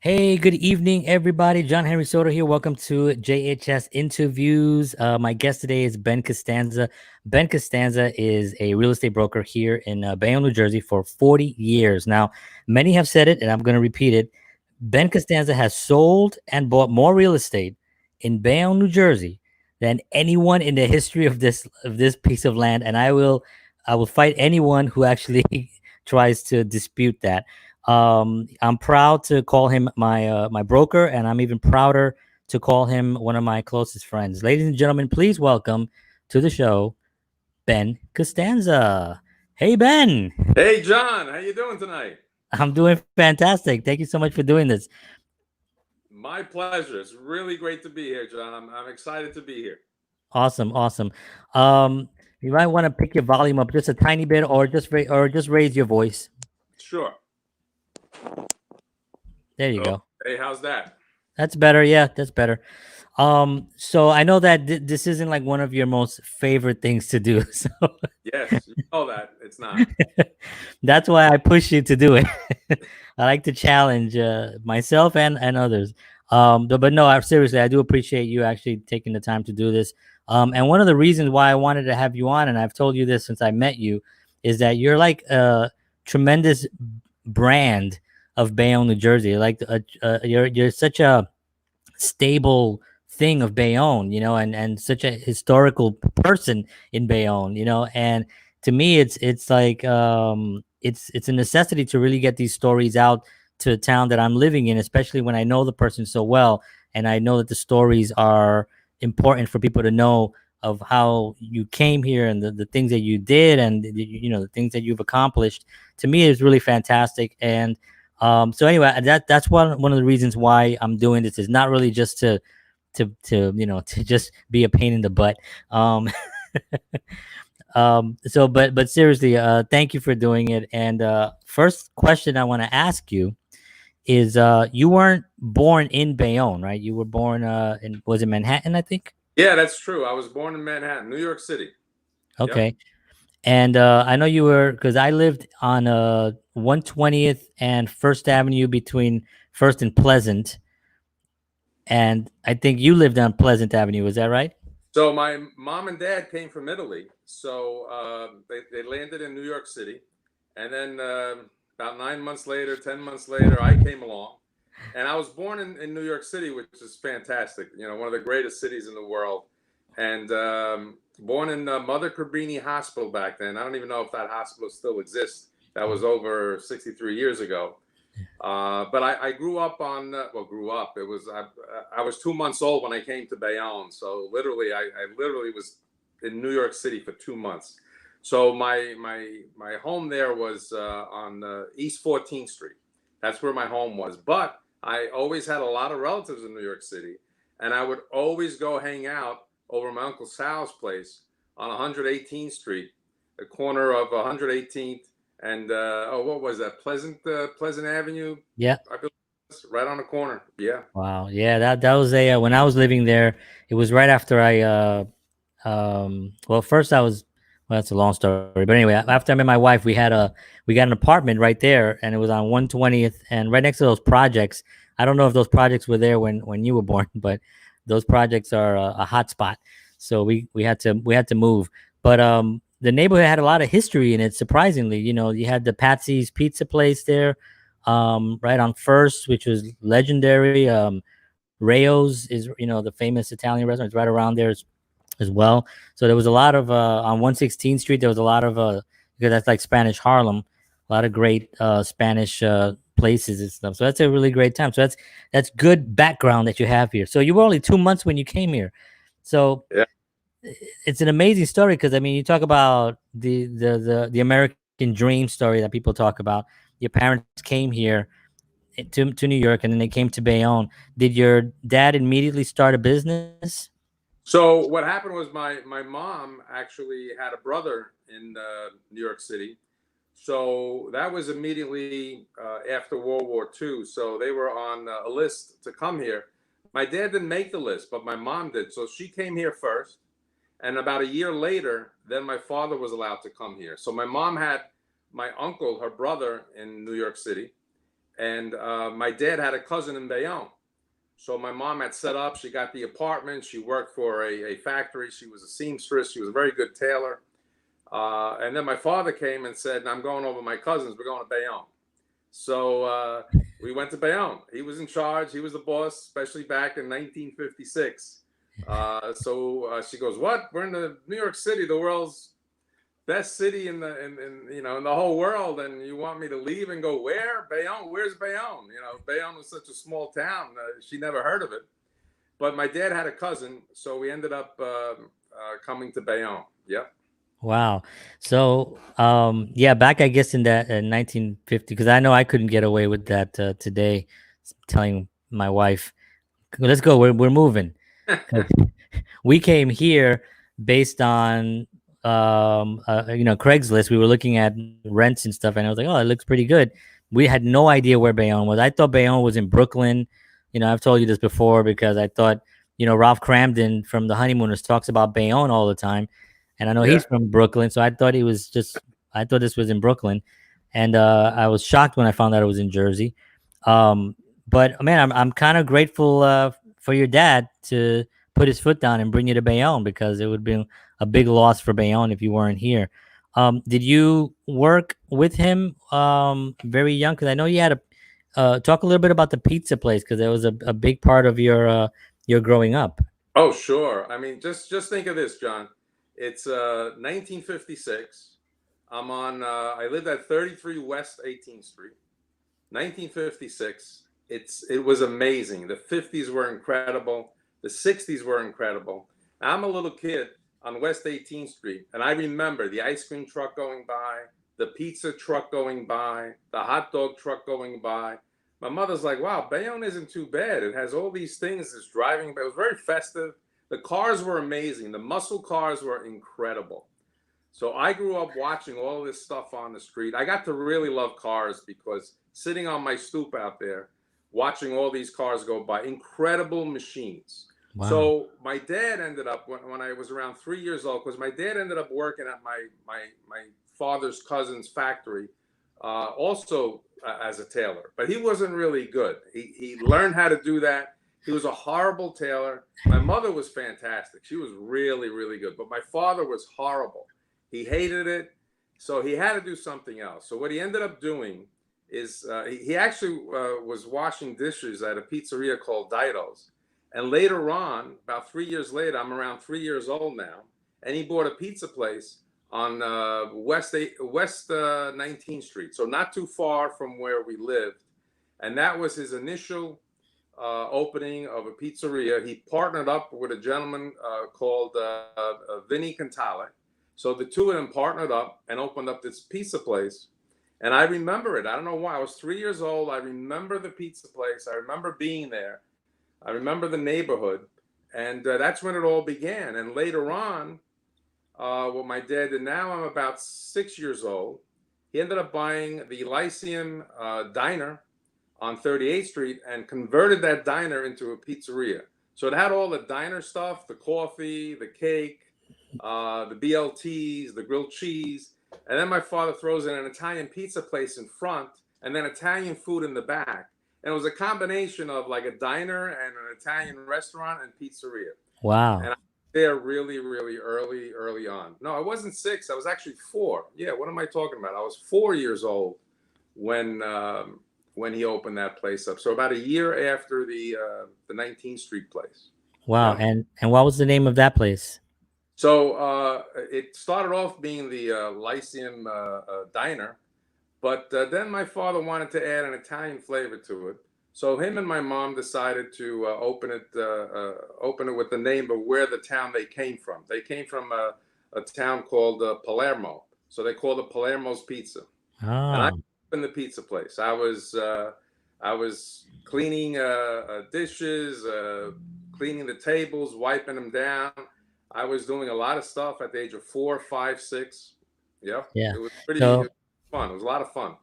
Hey, good evening, everybody. John Henry Soto here. Welcome to JHS Interviews. My guest today is Ben Costanza. Ben Costanza is a real estate broker here in Bayonne, New Jersey for 40 years. Now, many have said it, and I'm going to repeat it. Ben Costanza has sold and bought more real estate in Bayonne, New Jersey than anyone in the history of this piece of land, and I will fight anyone who actually tries to dispute that. I'm proud to call him my broker, and I'm even prouder to call him one of my closest friends. Ladies and gentlemen, please welcome to the show Ben Costanza. Hey Ben, Hey John, how you doing tonight? I'm doing fantastic. Thank you so much for doing this. My pleasure. It's really great to be here, John. I'm excited to be here. Awesome, awesome. You might want to pick your volume up just a tiny bit, or just raise your voice. Sure. There you Oh, go. hey, how's that? That's better. Yeah, that's better. So I know that this isn't like one of your most favorite things to do. So Yes, you know that. It's not. that's why I push you to do it. I like to challenge myself and others. But no, seriously, I do appreciate you actually taking the time to do this. And one of the reasons why I wanted to have you on, and I've told you this since I met you, is that you're like a tremendous brand of Bayonne, New Jersey. Like you're such a stable thing of Bayonne, and such a historical person in Bayonne, and to me it's like it's a necessity to really get these stories out to the town that I'm living in, especially when I know the person so well, and I know that the stories are important for people to know of how you came here and the things that you did, and the things that you've accomplished. To me, it's really fantastic. And so anyway, that's one of the reasons why I'm doing this, is not really just to just be a pain in the butt. Um, but seriously, thank you for doing it. And first question I want to ask you is, you weren't born in Bayonne, right? You were born in, was it Manhattan, I think? Yeah, that's true. I was born in Manhattan, New York City. Yep. Okay. And I know you were, because I lived on 120th and First Avenue between First and Pleasant, and I think you lived on Pleasant Avenue. Is that right? So my mom and dad came from Italy. So they landed in New York City. And then about 9 months later, 10 months later, I came along. And I was born in New York City, which is fantastic. You know, one of the greatest cities in the world. And born in Mother Cabrini Hospital back then. I don't even know if that hospital still exists. That was over 63 years ago. But I grew up on, well, grew up. I was 2 months old when I came to Bayonne. So literally, I literally was in New York City for 2 months. So my home there was on East 14th Street. That's where my home was. But I always had a lot of relatives in New York City, and I would always go hang out over my Uncle Sal's place on 118th Street, the corner of 118th and what was that? Pleasant Avenue. Yeah. I believe it's right on the corner. Yeah. Wow. Yeah, that was a when I was living there, it was right after I well, first I was, well, that's a long story. But anyway, after I met my wife, we got an apartment right there, and it was on 120th and right next to those projects. I don't know if those projects were there when you were born, but those projects are a hot spot. So we had to move. But the neighborhood had a lot of history in it, surprisingly. You had the Patsy's Pizza place there, right on First, which was legendary. Rayo's is, the famous Italian restaurant. It's right around there as well. So there was a lot of on 116th Street. There was a lot of because that's like Spanish Harlem, a lot of great Spanish places and stuff. So that's a really great time. So that's good background that you have here. So you were only 2 months when you came here. So Yeah. it's an amazing story, because I mean, you talk about the American dream story that people talk about. Your parents came here to New York, and then they came to Bayonne. Did your dad immediately start a business? So what happened was my mom actually had a brother in New York City. So that was immediately after World War II. So they were on a list to come here. My dad didn't make the list, but my mom did. So she came here first. And about a year later, then my father was allowed to come here. So my mom had my uncle, her brother, in New York City. And my dad had a cousin in Bayonne. So my mom had set up, she got the apartment, she worked for a factory, she was a seamstress, she was a very good tailor. And then my father came and said, I'm going over my cousins, we're going to Bayonne. So we went to Bayonne. He was in charge, he was the boss, especially back in 1956. So she goes, what? We're in the New York City, the world's best city in the in the whole world, and you want me to leave and go where? Bayonne? Where's Bayonne? Bayonne was such a small town. She never heard of it. But my dad had a cousin, so we ended up coming to Bayonne. Yep. Wow. So, yeah, back I guess in that 1950, because I know I couldn't get away with that today, telling my wife, "Let's go. We're moving." 'Cause we came here based on Craigslist. We were looking at rents and stuff, and I was like, "Oh, it looks pretty good." We had no idea where Bayonne was. I thought Bayonne was in Brooklyn. I've told you this before because I thought Ralph Cramden from The Honeymooners talks about Bayonne all the time, and I know Yeah. he's from Brooklyn, so I thought this was in Brooklyn, and I was shocked when I found out it was in Jersey. But man, I'm kind of grateful for your dad to put his foot down and bring you to Bayonne, because it would be a big loss for Bayonne if you weren't here. Did you work with him very young? Because I know you had a talk a little bit about the pizza place, because it was a big part of your growing up. Oh, sure. I mean, just think of this, John. It's 1956. I lived at 33 West 18th Street. 1956. It was amazing. The 50s were incredible. The 60s were incredible. I'm a little kid on West 18th Street, and I remember the ice cream truck going by, the pizza truck going by, the hot dog truck going by. My mother's like, wow, Bayonne isn't too bad. It has all these things. It's driving. It was very festive. The cars were amazing. The muscle cars were incredible. So I grew up watching all this stuff on the street. I got to really love cars because sitting on my stoop out there, watching all these cars go by, incredible machines. Wow. So my dad ended up when I was around 3 years old, because my dad ended up working at my father's cousin's factory, also as a tailor, but he wasn't really good. He learned how to do that. He was a horrible tailor. My mother was fantastic. She was really, really good, but my father was horrible. He hated it, so he had to do something else. So what he ended up doing is he actually was washing dishes at a pizzeria called Dido's. And later on, about 3 years later, I'm around 3 years old now, and he bought a pizza place on West 19th Street, so not too far from where we lived. And that was his initial opening of a pizzeria. He partnered up with a gentleman called Vinny Cantale. So the two of them partnered up and opened up this pizza place. And I remember it. I don't know why. I was 3 years old. I remember the pizza place. I remember being there. I remember the neighborhood. And that's when it all began. And later on, what my dad did, now I'm about 6 years old. He ended up buying the Lyceum Diner on 38th Street and converted that diner into a pizzeria. So it had all the diner stuff, the coffee, the cake, the BLTs, the grilled cheese. And then my father throws in an Italian pizza place in front and then Italian food in the back. And it was a combination of like a diner and an Italian restaurant and pizzeria. Wow. And I was there really, really early on. No, I wasn't 6. I was actually 4. Yeah, what am I talking about? I was 4 years old when he opened that place up. So about a year after the 19th Street place. Wow. Yeah. And what was the name of that place? So it started off being the Lyceum Diner, but then my father wanted to add an Italian flavor to it. So him and my mom decided to open it with the name of where the town they came from. They came from a town called Palermo, so they called it Palermos Pizza. And I Oh, opened the pizza place. I was cleaning dishes, cleaning the tables, wiping them down. I was doing a lot of stuff at the age of 4, 5, 6. Yeah, yeah. it was So fun. It was a lot of fun.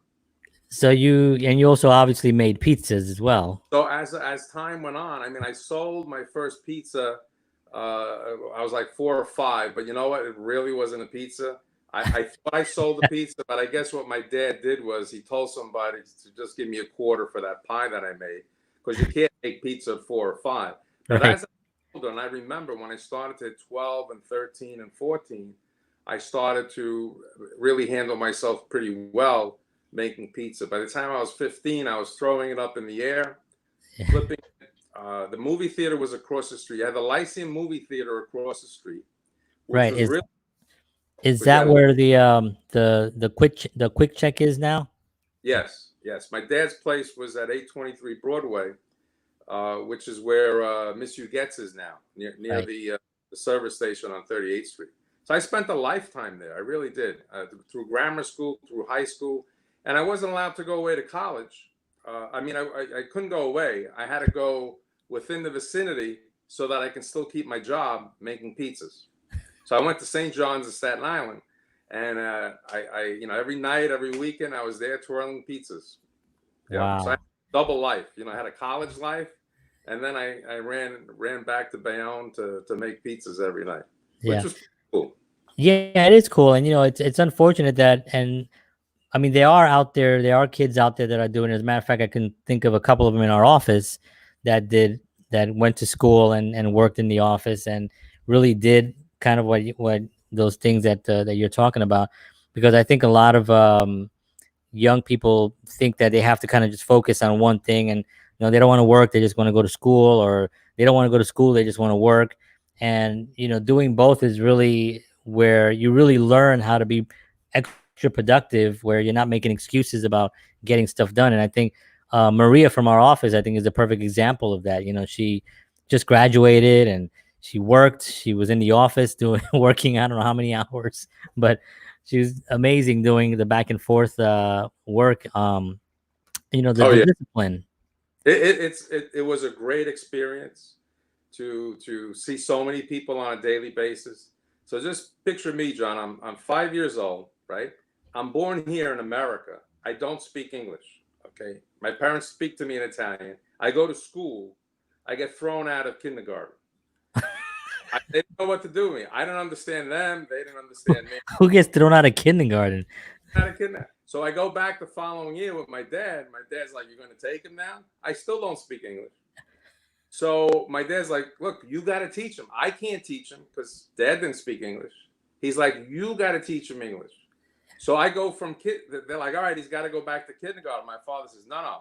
you also obviously made pizzas as well. So as time went on, I mean, I sold my first pizza. I was like 4 or 5, but you know what? It really wasn't a pizza. I thought I sold the pizza, but I guess what my dad did was he told somebody to just give me a quarter for that pie that I made, because you can't make pizza at 4 or 5. But Right. as I got older, and I remember when I started at 12 and 13 and 14, I started to really handle myself pretty well making pizza. By the time I was 15, I was throwing it up in the air, flipping it. The movie theater was across the street. You had the Lyceum movie theater across the street, which Right. was really. Is But that yeah, where the quick check is now? yes, yes. My dad's place was at 823 Broadway, which is where Miss Huguette's is now, near Right. the service station on 38th Street. So I spent a lifetime there. I really did, through grammar school, through high school, and I wasn't allowed to go away to college. I mean, I couldn't go away. I had to go within the vicinity so that I can still keep my job making pizzas. So I went to St. John's in Staten Island, and every night, every weekend, I was there twirling pizzas. Yeah, so I had Wow. a double life. I had a college life, and then I ran back to Bayonne to make pizzas every night, which Yeah. was cool. Yeah, it is cool. And it's unfortunate that, and I mean, they are out there. There are kids out there that are doing it. As a matter of fact, I can think of a couple of them in our office that did that went to school and worked in the office and really did kind of what those things that you're talking about. Because I think a lot of young people think that they have to kind of just focus on one thing, and they don't want to work. They just want to go to school, or they don't want to go to school. They just want to work. And doing both is really where you really learn how to be extra productive, where you're not making excuses about getting stuff done. And I think Maria from our office, I think, is a perfect example of that. She just graduated and she worked. She was in the office doing working I don't know how many hours, but she was amazing doing the back and forth work. Oh The yeah, discipline. it was a great experience to see so many people on a daily basis. So just picture me, John. I'm 5 years old, right? I'm born here in America. I don't speak English. Okay, my parents speak to me in Italian. I go to school. I get thrown out of kindergarten. They don't know what to do with me. I don't understand them. They didn't understand me. Who gets thrown out of kindergarten? Out of kidnap. So I go back the following year with my dad. My dad's like, "You're going to take him now?" I still don't speak English. So my dad's like, "Look, you got to teach him. I can't teach him because dad didn't speak English." He's like, "You got to teach him English." So I go from kid. They're like, "All right, he's got to go back to kindergarten." My father says, "No, no.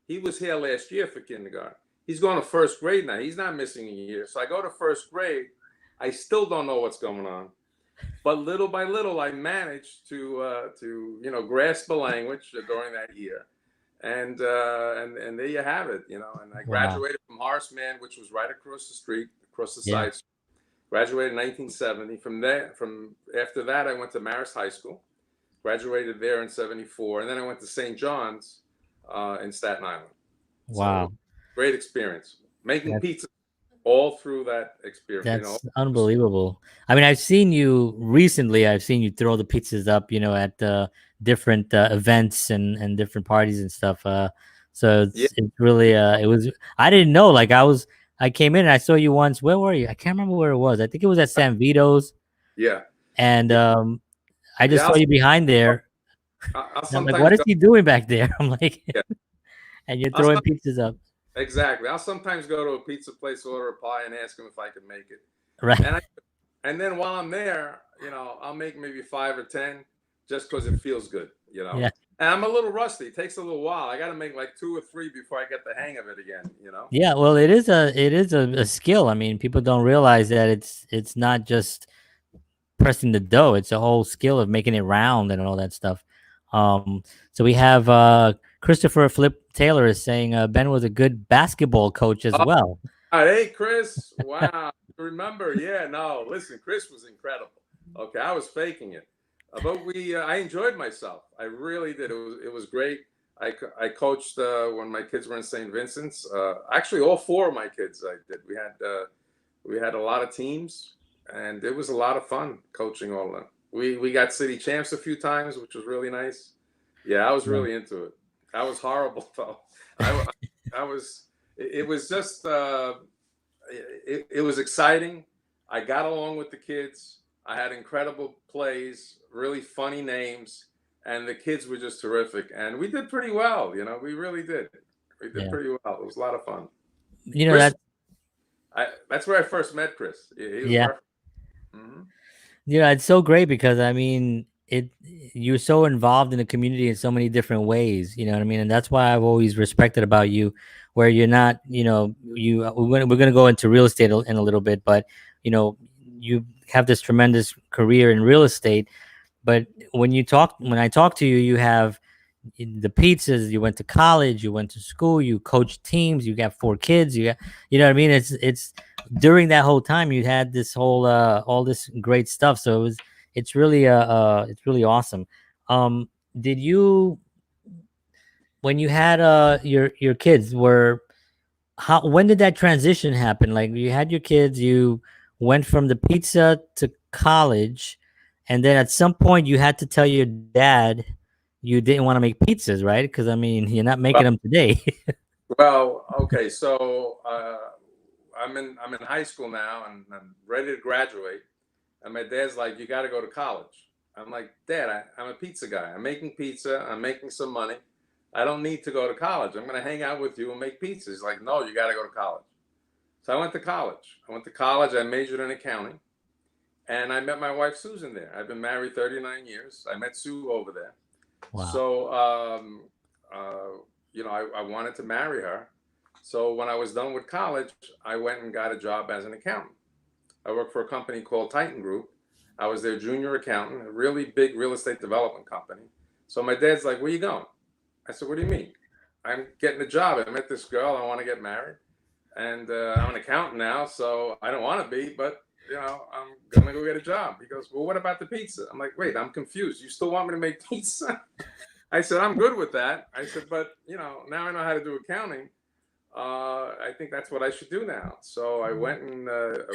He was here last year for kindergarten. He's going to first grade now. He's not missing a year." So I go to first grade. I still don't know what's going on, but little by little, I managed to grasp the language during that year, and there you have it. And I Wow. graduated from Horace Mann, which was right across the street, across the Yeah. side. Graduated in 1970. From after that, I went to Marist High School. Graduated there in '74, and then I went to St. John's in Staten Island. So Wow. great experience making That's pizza all through that experience. that's unbelievable. I mean, I've seen you recently. I've seen you throw the pizzas up, at different events and different parties and stuff. So Yeah, it's really it was. I didn't know. Like I came in and I saw you once. Where were you? I can't remember where it was. I think it was at San Vito's, yeah, and yeah, I just yeah. saw you behind there. I'll And I'm like, sometimes what is go. he doing back there? I'm like, Yeah, and you're I'll throwing pizzas up. exactly. I'll sometimes go to a pizza place, order a pie, and ask them if I can make it. Right. And and then while I'm there, I'll make maybe 5 or 10 just because it feels good. Yeah. And I'm a little rusty. It takes a little while. I got to make like 2 or 3 before I get the hang of it again. Yeah, well, it is a skill. I mean, people don't realize that it's not just pressing the dough. It's a whole skill of making it round and all that stuff. Um, so we have Christopher Flip Taylor is saying Ben was a good basketball coach as Oh, well. hey, Chris. Wow. Remember? Yeah. No. Listen, Chris was incredible. Okay, I was faking it, but I enjoyed myself. I really did. It was great. I coached when my kids were in St. Vincent's. Actually, all 4 of my kids I did. We had a lot of teams, and it was a lot of fun coaching all of them. We got city champs a few times, which was really nice. Yeah, I was Yeah. really into it. I was horrible though. I I was. It was just. It was exciting. I got along with the kids. I had incredible plays. really funny names, and the kids were just terrific. And we did pretty well, we really did. We did Yeah. pretty well. It was a lot of fun. You know Chris, that. that's where I first met Chris. He was Yeah. perfect. Hmm. Yeah, it's so great because I mean, you're so involved in the community in so many different ways. You know what I mean, and that's why I've always respected about you, where you're not, we're gonna go into real estate in a little bit, but you know, you have this tremendous career in real estate. But when I talk to you, you have the pizzas, you went to college, you went to school, you coach teams, you got 4 kids, you know what I mean? It's during that whole time you had this whole all this great stuff. So it's really awesome. Um did you, when you had your kids, were how when did that transition happen? Like, you had your kids, you went from the pizza to college, and then at some point you had to tell your dad you didn't want to make pizzas, right? Because I mean, you're not making Well, them today. okay. So I'm in high school now, and I'm ready to graduate. And my dad's like, "You got to go to college." I'm like, "Dad, I'm a pizza guy. I'm making pizza. I'm making some money. I don't need to go to college. I'm going to hang out with you and make pizzas." He's like, "No, you got to go to college." So I went to college. I majored in accounting, and I met my wife Susan there. I've been married 39 years. I met Sue over there. Wow. So, I wanted to marry her. So when I was done with college, I went and got a job as an accountant. I worked for a company called Titan Group. I was their junior accountant, a really big real estate development company. So my dad's like, "Where you going?" I said, "What do you mean?" "I'm getting a job. I met this girl. I want to get married. And I'm an accountant now, so I don't want to be, but I'm gonna go get a job." He goes, "Well, what about the pizza?" I'm like, "Wait, I'm confused. You still want me to make pizza?" I said, "I'm good with that." I said, "But now I know how to do accounting. I think that's what I should do now." So I went and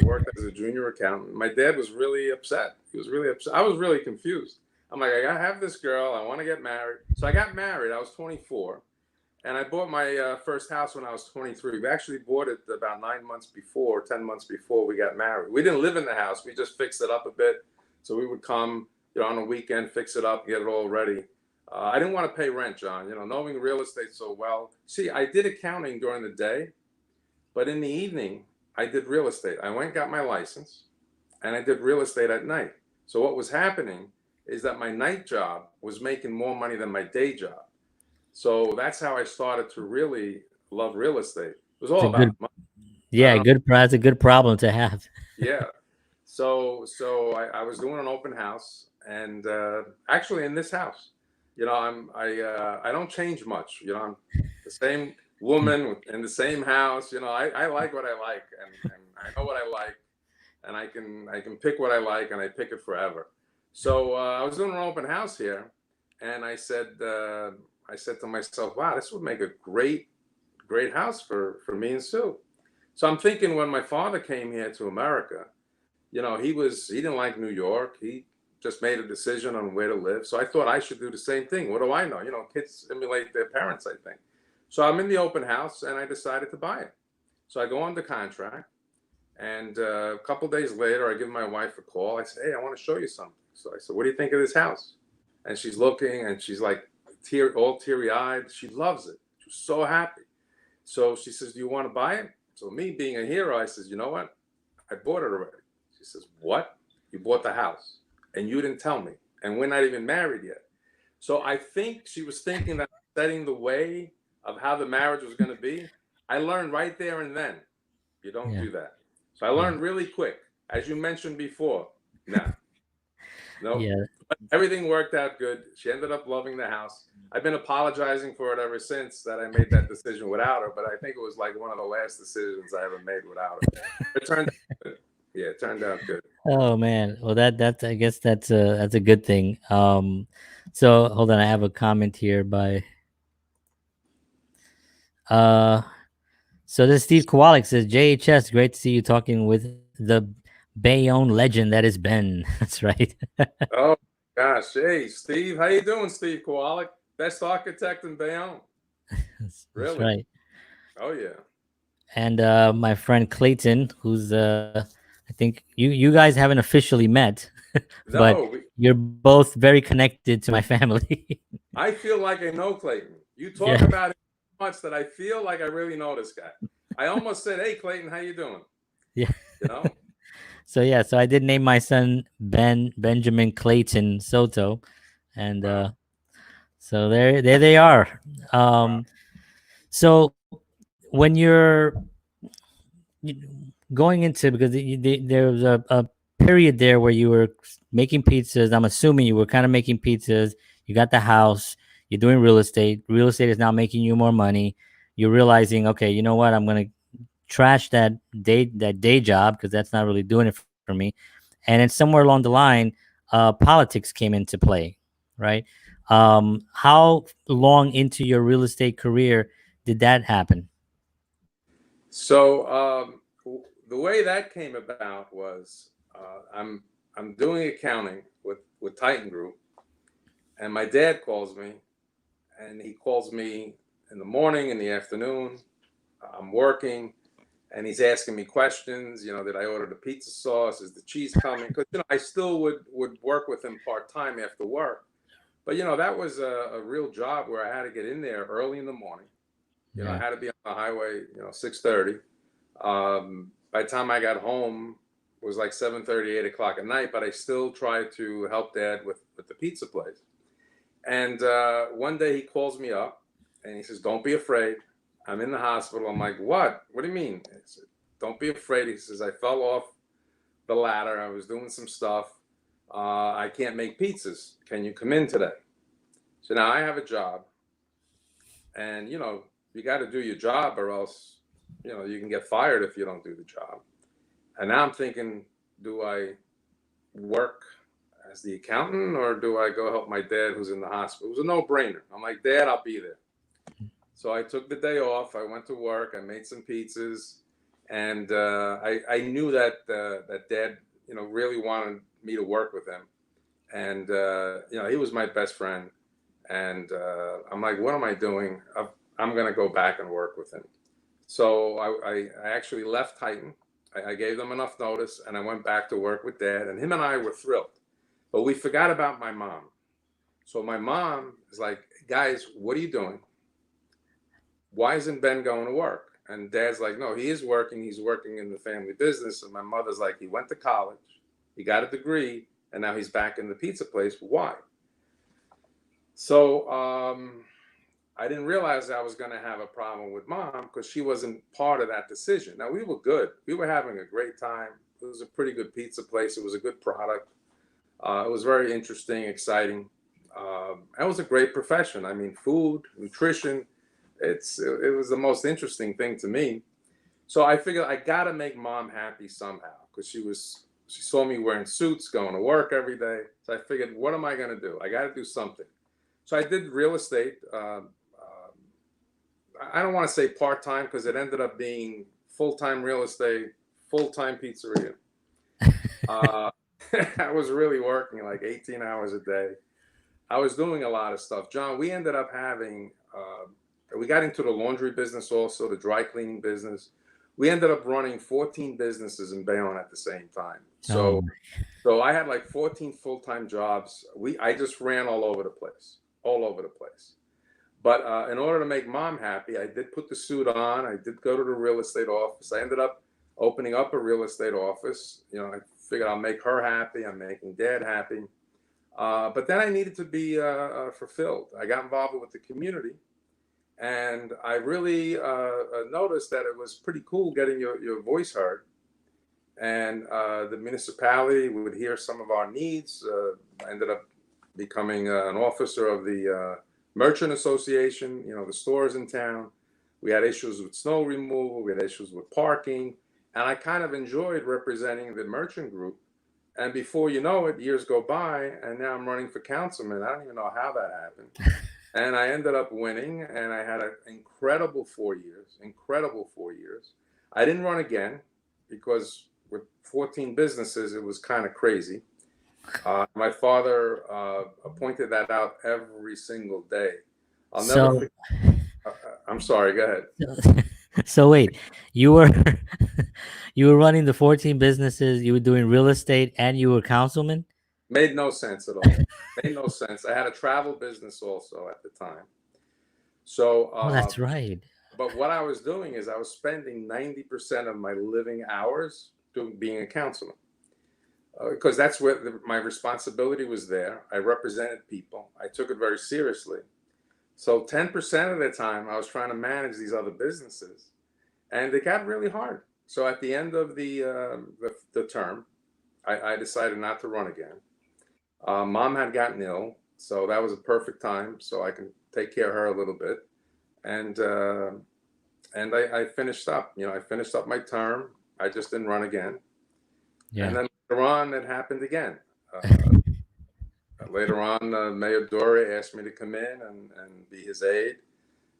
worked as a junior accountant. My dad was really upset. He was really upset. I was really confused. I'm like, I have this girl. I want to get married. So I got married. I was 24. And I bought my first house when I was 23. We actually bought it about 9 months before, 10 months before we got married. We didn't live in the house. We just fixed it up a bit. So we would come, on a weekend, fix it up, get it all ready. I didn't want to pay rent, John, knowing real estate so well. See, I did accounting during the day, but in the evening, I did real estate. I went and got my license, and I did real estate at night. So what was happening is that my night job was making more money than my day job. So that's how I started to really love real estate. It was It's a all good, about money. I yeah, don't know. good. That's a good problem to have. Yeah. So I was doing an open house, and actually in this house, I don't change much. I'm the same woman in the same house. I like what I like, and I know what I like, and I can pick what I like, and I pick it forever. So I was doing an open house here, and I said to myself, "Wow, this would make a great house for me and Sue." So I'm thinking, when my father came here to America, he didn't like New York. He just made a decision on where to live. So I thought I should do the same thing. What do I know? Kids emulate their parents, I think. So I'm in the open house, and I decided to buy it. So I go under contract, and a couple days later, I give my wife a call. I say, "Hey, I want to show you something." So I said, "What do you think of this house?" And she's looking, and she's like, all teary-eyed. She loves it. She's so happy. So she says, "Do you want to buy it?" So me being a hero, I says, "You know what? I bought it already." She says, "What? You bought the house and you didn't tell me, and we're not even married yet." So I think she was thinking that setting the way of how the marriage was going to be. I learned right there and then, you don't Yeah, do that. So I yeah, learned really quick, as you mentioned before. No, no, yeah. everything worked out good. She ended up loving the house. I've been apologizing for it ever since, that I made that decision without her, but I think it was like one of the last decisions I ever made without her. It turned out good. Yeah, it turned out good. Oh man. Well, that's I guess that's a good thing. So hold on, I have a comment here by uh. So this Steve Kowalik says, "JHS, great to see you talking with the Bayonne legend that is Ben." That's right. Oh gosh, hey Steve, how you doing, Steve Kowalik? Best architect in Bayonne. That's Really? right. Oh yeah. And my friend Clayton, who's I think you guys haven't officially met. but No, you're both very connected to my family. I feel like I know Clayton. You talk Yeah, about it so much that I feel like I really know this guy. I almost said, "Hey, Clayton, how you doing?" yeah. You know? So yeah, so I did name my son Benjamin Clayton Soto, and Wow, so there they are. wow. So when you- going into, because there was a period there where you were making pizzas. I'm assuming you were kind of making pizzas. You got the house. You're doing real estate. Real estate is now making you more money. You're realizing, okay, you know what? I'm gonna trash that day job because that's not really doing it for me. And then somewhere along the line, politics came into play, right? How long into your real estate career did that happen? So the way that came about was I'm doing accounting with Titan Group, and my dad calls me, and he calls me in the morning, in the afternoon. I'm working, and he's asking me questions. Did I order the pizza sauce? Is the cheese coming? Because I still would work with him part time after work. But that was a real job where I had to get in there early in the morning. I Yeah. had to be on the highway, 6:30. By the time I got home, it was like 7:30, 8 o'clock at night. But I still tried to help Dad with the pizza place. And one day he calls me up and he says, "Don't be afraid. I'm in the hospital." I'm like, "What? What do you mean?" He said, "Don't be afraid." He says, "I fell off the ladder. I was doing some stuff. I can't make pizzas. Can you come in today?" So now I have a job, and you got to do your job, or else you can get fired if you don't do the job. And now I'm thinking, do I work as the accountant, or do I go help my dad who's in the hospital? It was a no-brainer. I'm like, "Dad, I'll be there." So I took the day off. I went to work. I made some pizzas, and I knew that Dad really wanted me to work with him, and he was my best friend. And I'm like, "What am I doing? I'm going to go back and work with him." So I actually left Titan. I gave them enough notice, and I went back to work with Dad. And him and I were thrilled, but we forgot about my mom. So my mom is like, "Guys, what are you doing? Why isn't Ben going to work?" And Dad's like, "No, he is working. He's working in the family business." And my mother's like, "He went to college, he got a degree, and now he's back in the pizza place. Why?" So I didn't realize I was going to have a problem with Mom because she wasn't part of that decision. Now, we were good. We were having a great time. It was a pretty good pizza place. It was a good product. It was very interesting, exciting. It was a great profession. I mean, food, nutrition. It was the most interesting thing to me. So I figured I got to make Mom happy somehow because she saw me wearing suits, going to work every day. So I figured, what am I going to do? I got to do something. So I did real estate. I don't want to say part time because it ended up being full time real estate, full time pizzeria. Uh, I was really working like 18 hours a day. I was doing a lot of stuff. John, we ended up having, we got into the laundry business also, the dry cleaning business. We ended up running 14 businesses in Bayonne at the same time. Oh, So I had like 14 full-time jobs. I just ran all over the place, all over the place. But in order to make Mom happy, I did put the suit on. I did go to the real estate office. I ended up opening up a real estate office. I figured I'll make her happy. I'm making Dad happy. But then I needed to be fulfilled. I got involved with the community, and I really noticed that it was pretty cool getting your voice heard. And the municipality would hear some of our needs. I ended up becoming an officer of the Merchant Association, the stores in town. We had issues with snow removal, we had issues with parking, and I kind of enjoyed representing the merchant group. And before you know it, years go by, and now I'm running for councilman. I don't even know how that happened. And I ended up winning, and I had an incredible 4 years, incredible 4 years. I didn't run again because with 14 businesses, it was kind of crazy. My father pointed that out every single day. I'll never so forget. I'm sorry, go ahead. so wait, you were you were running the 14 businesses, you were doing real estate, and you were councilman? Made no sense at all. Made no sense. I had a travel business also at the time. So, Oh, that's right. but what I was doing is I was spending 90% of my living hours being a counselor, because that's where my responsibility was there. I represented people. I took it very seriously. So 10% of the time I was trying to manage these other businesses, and it got really hard. So at the end of the term, I decided not to run again. Mom had gotten ill, so that was a perfect time so I can take care of her a little bit. And I finished up. I finished up my term. I just didn't run again. Yeah. And then later on, it happened again. Later on, Mayor Dore asked me to come in and be his aide,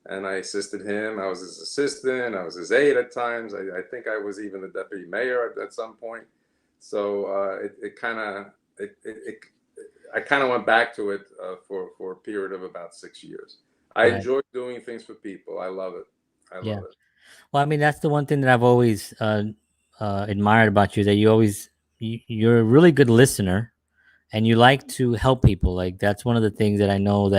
and I assisted him. I was his assistant. I was his aide at times. I think I was even the deputy mayor at some point. So I kind of went back to it for a period of about 6 years. I Right. enjoy doing things for people. I love it. I Yeah. love it. Well, I mean, that's the one thing that I've always admired about you, that you're a really good listener, and you like to help people. Like, that's one of the things that I know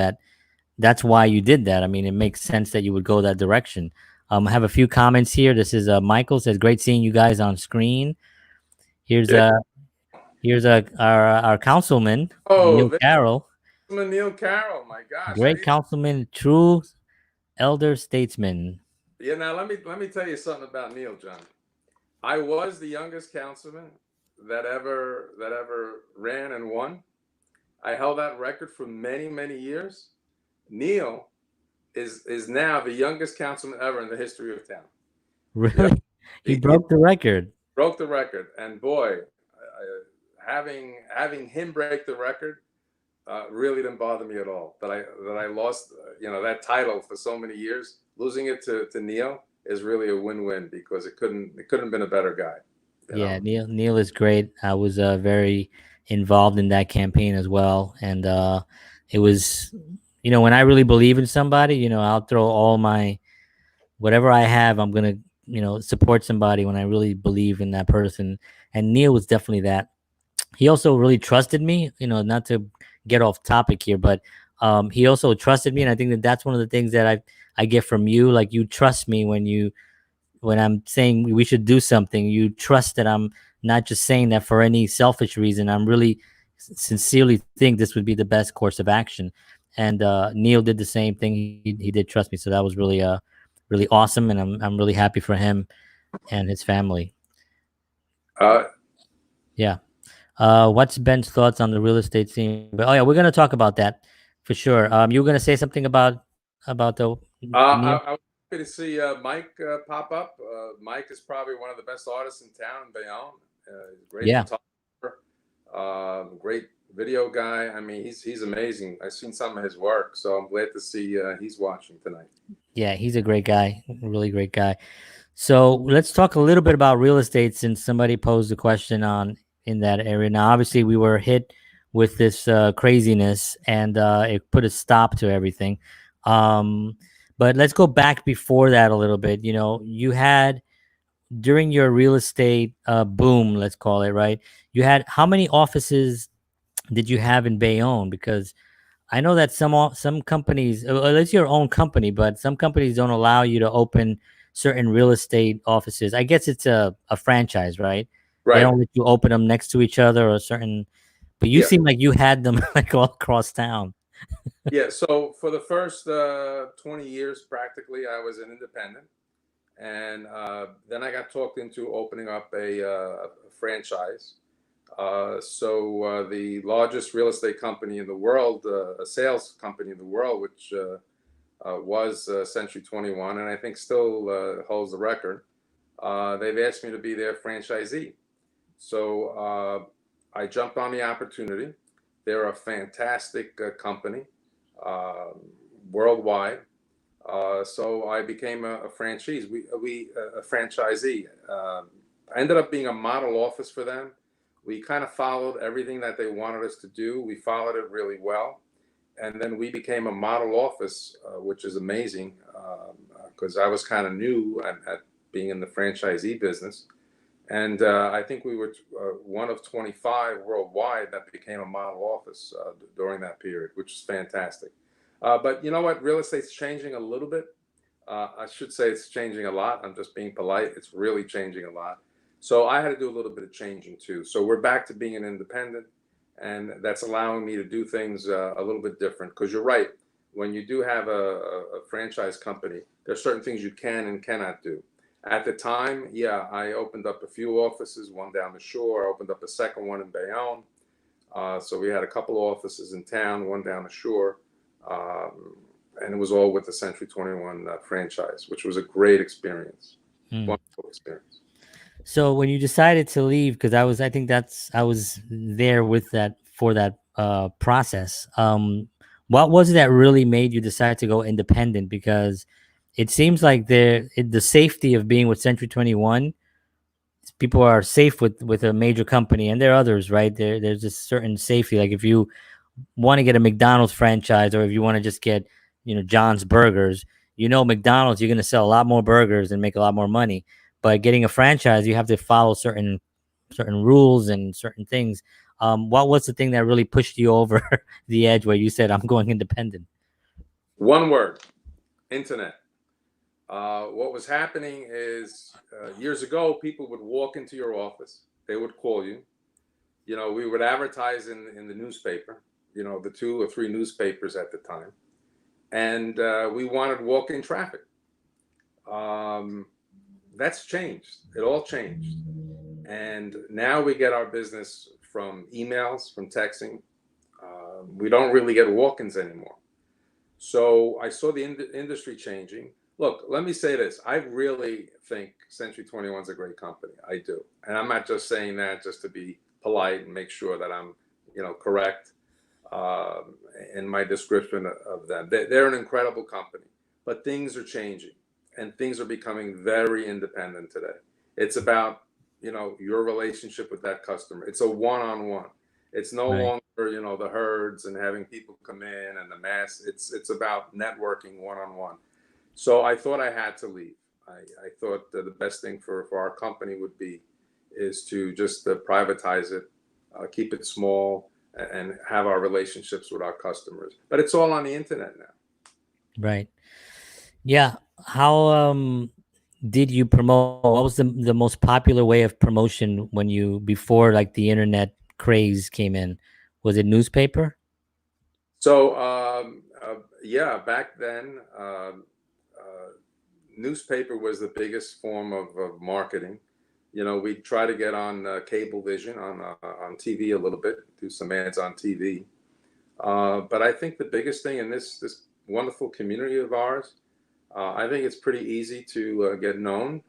that's why you did that. I mean, it makes sense that you would go that direction. I have a few comments here. This is Michael says, "Great seeing you guys on screen." Here's Yeah. our councilman Oh, Neil there's Carroll, Neil Carroll. My gosh. great councilman, true elder statesman. Yeah. Now let me tell you something about Neil, John. I was the youngest councilman that ever ran and won. I held that record for many years. Neil is now the youngest councilman ever in the history of town. Yep. Really, he He broke the record. broke the record, and boy, having him break the record really didn't bother me at all. That I lost, that title for so many years. Losing it to Neil is really a win-win, because it couldn't have been a better guy. Yeah, Neil is great. I was very involved in that campaign as well, and it was, when I really believe in somebody, I'll throw all my whatever I have. I'm gonna, support somebody when I really believe in that person. And Neil was definitely that. He also really trusted me. Not to get off topic here, but he also trusted me, and I think that that's one of the things that I get from you. Like, you trust me when I'm saying we should do something. You trust that I'm not just saying that for any selfish reason. I'm really sincerely think this would be the best course of action. And Neil did the same thing. He did trust me, so that was really awesome, and I'm really happy for him and his family. Uh, Yeah. What's Ben's thoughts on the real estate scene? But, oh yeah, we're gonna talk about that for sure. You were gonna say something about the Neil? I was happy to see Mike pop up. Mike is probably one of the best artists in town in Bayonne. He's a great Yeah. photographer, great video guy. I mean, he's amazing. I've seen some of his work, so I'm glad to see he's watching tonight. Yeah, he's a great guy, really great guy. So let's talk a little bit about real estate, since somebody posed a question on in that area. Now, obviously, we were hit with this craziness, and it put a stop to everything. But let's go back before that a little bit. You had, during your real estate boom, let's call it, right? You had, how many offices did you have in Bayonne? Because I know that some companies, it's your own company, but some companies don't allow you to open certain real estate offices. I guess it's a franchise, right? They Right. don't let you open them next to each other or certain. But you Yeah. seem like you had them like all across town. Yeah. So for the first 20 years, practically, I was an independent, and then I got talked into opening up a franchise. So the largest real estate company in the world, a sales company in the world, which was Century 21, and I think still holds the record. They've asked me to be their franchisee. So I jumped on the opportunity. They're a fantastic company worldwide. So I became a franchisee. A franchisee. I ended up being a model office for them. We kind of followed everything that they wanted us to do. We followed it really well, and then we became a model office, which is amazing, because I was kind of new at being in the franchisee business. And I think we were one of 25 worldwide that became a model office during that period, which is fantastic. But you know what? Real estate's changing a little bit. I should say it's changing a lot. I'm just being polite. It's really changing a lot. So I had to do a little bit of changing too. So we're back to being an independent, and that's allowing me to do things a little bit different. Because you're right, when you do have a franchise company, there's certain things you can and cannot do. At the time, yeah, I opened up a few offices, one down the shore. I opened up a second one in Bayonne. So we had a couple of offices in town, one down the shore. And it was all with the Century 21 franchise, which was a great experience. Wonderful experience. So when you decided to leave, because I was there with that for that process. What was it that really made you decide to go independent? Because it seems like the safety of being with Century 21, people are safe with a major company, and there are others, right? There's a certain safety. Like if you want to get a McDonald's franchise, or if you want to just get, John's Burgers, McDonald's, you're going to sell a lot more burgers and make a lot more money. But getting a franchise, you have to follow certain rules and certain things. What was the thing that really pushed you over the edge where you said, I'm going independent? One word: internet. What was happening is years ago, people would walk into your office. They would call you. We would advertise in the newspaper, the 2 or 3 newspapers at the time. And we wanted walk-in traffic. That's changed. It all changed. And now we get our business from emails, from texting. We don't really get walk-ins anymore. So I saw the industry changing. Look, let me say this. I really think Century 21 is a great company. I do. And I'm not just saying that just to be polite and make sure that I'm, correct in my description of them. They're an incredible company, but things are changing and things are becoming very independent today. It's about, your relationship with that customer. It's a one-on-one. It's no longer, the herds and having people come in and the mass. It's about networking one-on-one. So I thought I had to leave. I thought that the best thing for our company would be is to just privatize it, keep it small, and have our relationships with our customers. But it's all on the internet now. Right. Yeah. How did you promote? What was the most popular way of promotion before like the internet craze came in? Was it newspaper? So yeah, back then, newspaper was the biggest form of marketing. We'd try to get on Cablevision, on TV a little bit, do some ads on TV. But I think the biggest thing in this wonderful community of ours, I think it's pretty easy to get known.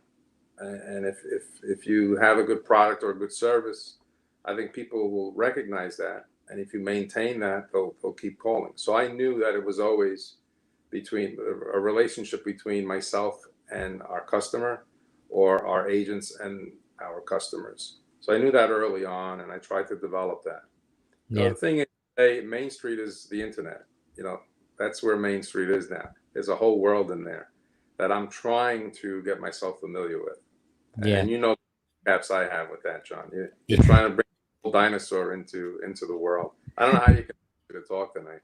And if you have a good product or a good service, I think people will recognize that. And if you maintain that, they'll keep calling. So I knew that it was always between a relationship between myself and our customer, or our agents and our customers. So I knew that early on, and I tried to develop that. Yeah. The thing is, today, Main Street is the internet. That's where Main Street is now. There's a whole world in there that I'm trying to get myself familiar with. Yeah. And perhaps I have with that, John. You're trying to bring a dinosaur into the world. I don't know how you can talk tonight.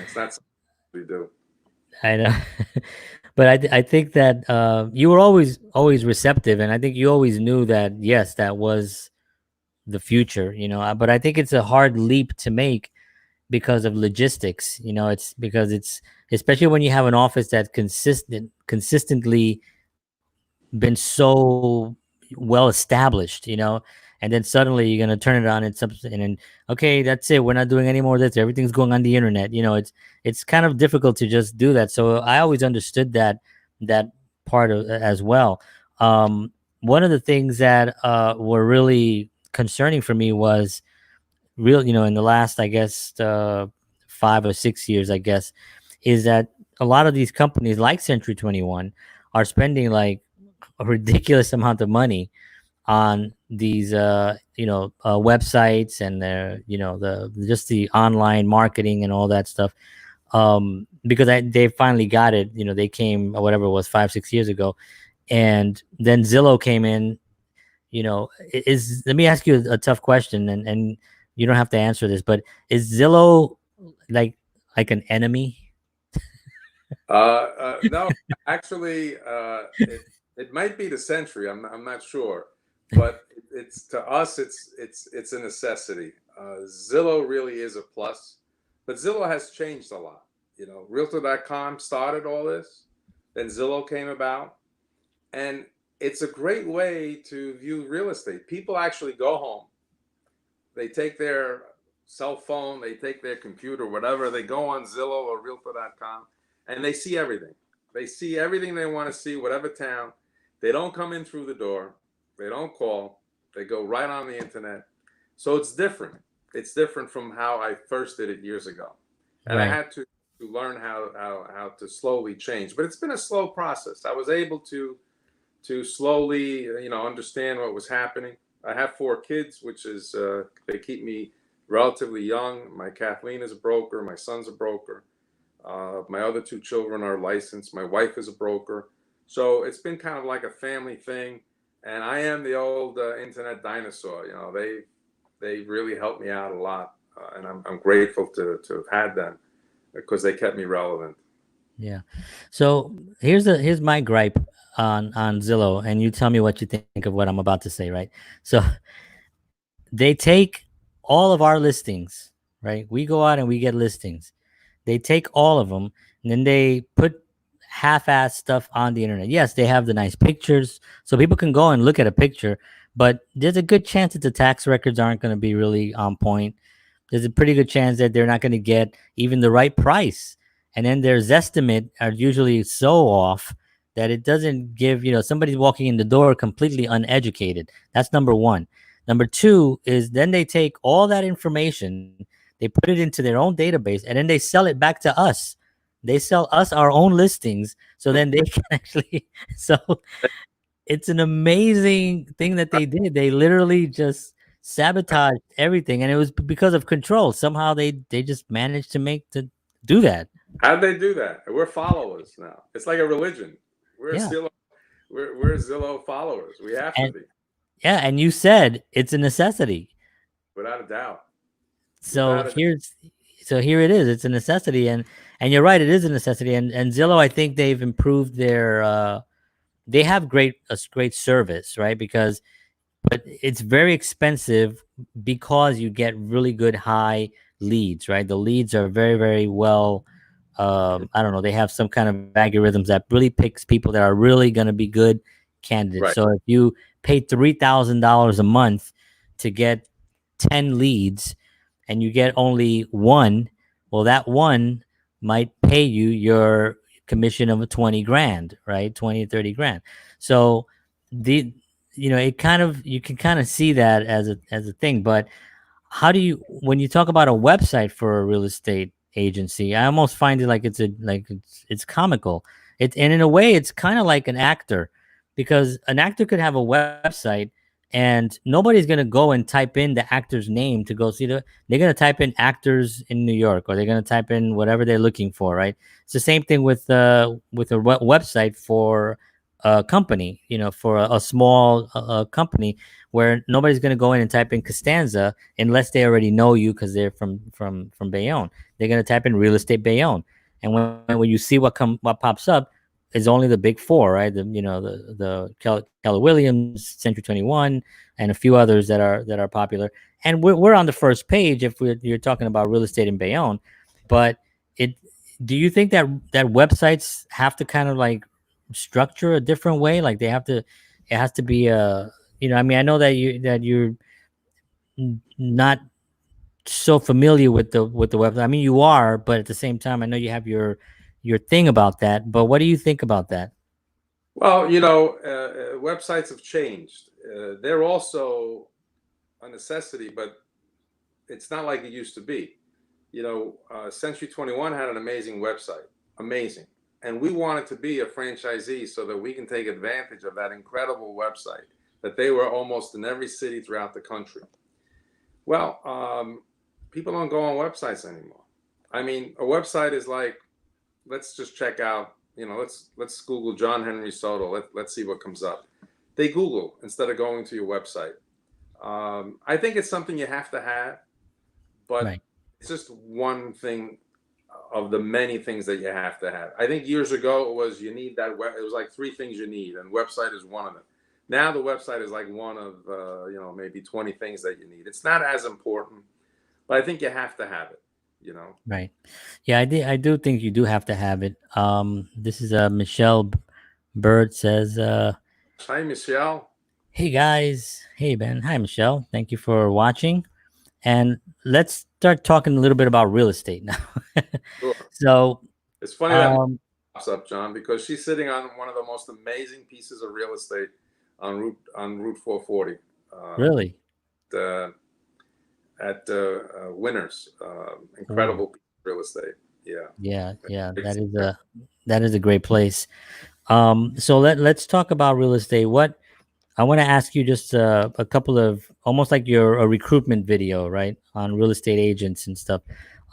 It's not something we do. I know. But I think that you were always receptive, and I think you always knew that yes, that was the future. But I think it's a hard leap to make because of logistics. It's because it's especially when you have an office that's consistently been so well established, and then suddenly you're gonna turn it on and something, and okay, that's it. We're not doing any more of this. Everything's going on the internet. It's kind of difficult to just do that. So I always understood that part of as well. One of the things that were really concerning for me was in the last, I guess, 5 or 6 years, I guess, is that a lot of these companies like Century 21 are spending like a ridiculous amount of money on these websites and their just the online marketing and all that stuff, because they finally got it. They came, or whatever it was, 5-6 years ago, and then Zillow came in. Let me ask you a tough question, and you don't have to answer this, but is Zillow like like an enemy? No, actually, it might be the century. I'm not sure, but it's to us, it's a necessity. Zillow really is a plus, but Zillow has changed a lot. Realtor.com started all this, then Zillow came about, and it's a great way to view real estate. People actually go home, they take their cell phone, they take their computer, whatever, they go on Zillow or Realtor.com, and they see everything. They see everything they want to see, whatever town. They don't come in through the door. They don't call. They go right on the internet. So it's different. It's different from how I first did it years ago. And I Right. had to learn how to slowly change. But it's been a slow process. I was able to slowly, understand what was happening. I have 4 kids, which is they keep me relatively young. My Kathleen is a broker. My son's a broker. My other 2 children are licensed. My wife is a broker. So it's been kind of like a family thing. And I am the old internet dinosaur. They really helped me out a lot, and I'm grateful to have had them because they kept me relevant. Yeah. So here's my gripe on Zillow, and you tell me what you think of what I'm about to say, right? So they take all of our listings, right? We go out and we get listings. They take all of them and then they put half-ass stuff on the internet. Yes, they have the nice pictures, so people can go and look at a picture, but there's a good chance that the tax records aren't going to be really on point. There's a pretty good chance that they're not going to get even the right price. And then their estimate are usually so off that it doesn't give, somebody's walking in the door completely uneducated. That's number one. Number two is then they take all that information, they put it into their own database, and then they sell it back to us. They sell us our own listings so then they can actually. So it's an amazing thing that they did. They literally just sabotaged everything, and it was because of control. Somehow they just managed to do that. How'd they do that? We're followers now. It's like a religion. We're Yeah, still we're Zillow followers. We have to and be, yeah, and you said it's a necessity. without a doubt. So Without a here it is. It's a necessity, and you're right. It is a necessity, and Zillow. I think they've improved their. They have great service, right? Because but it's very expensive because you get really good high leads, right? The leads are very, very well. I don't know. They have some kind of algorithms that really picks people that are really going to be good candidates. right. So if you pay $3,000 a month to get 10 leads and you get only one, well, that one might pay you your commission of 20 grand, right? 20 or 30 grand. So the it kind of you can kind of see that as a thing. But how do you when you talk about a website for a real estate agency, I almost find it like it's comical. And in a way it's kind of like an actor, because an actor could have a website and nobody's going to go and type in the actor's name to go see they're going to type in actors in New York, or they're going to type in whatever they're looking for, right? It's the same thing with a website for a company, for a small company, where nobody's going to go in and type in Costanza unless they already know you because they're from Bayonne. They're going to type in real estate Bayonne, and when you see what pops up is only the big four, right? The Keller Williams, Century 21, and a few others that are popular. And we're on the first page if you're talking about real estate in Bayonne. But it do you think that websites have to kind of like structure a different way? Like it has to be a I mean, I know that you're not so familiar with the web. I mean, you are, but at the same time, I know you have your thing about that. But what do you think about that? Well, websites have changed. They're also a necessity, but it's not like it used to be. Century 21 had an amazing website, amazing. And we wanted to be a franchisee so that we can take advantage of that incredible website that they were almost in every city throughout the country. Well, people don't go on websites anymore. I mean, a website is like, let's just check out let's Google John Henry Soto. Let's see what comes up. They Google instead of going to your website. I think it's something you have to have, but Right. it's just one thing of the many things that you have to have. I think years ago it was you need that web. It was like three things you need, and website is one of them. Now the website is like one of maybe 20 things that you need. It's not as important, but I think you have to have it. Right. Yeah, I do think you do have to have it. This is Michelle Bird says, Hi, Michelle. hey guys. Hey Ben. Hi Michelle. Thank you for watching. And let's start talking a little bit about real estate now. Sure. So, It's funny that um, pops up, John, because she's sitting on one of the most amazing pieces of real estate on Route 440. really? Uh, at Winners. Ooh, Incredible real estate. Yeah. yeah, yeah. It's- That is a great place. So let's talk about real estate. What I want to ask you just a couple of almost like your a recruitment video, right, on real estate agents and stuff.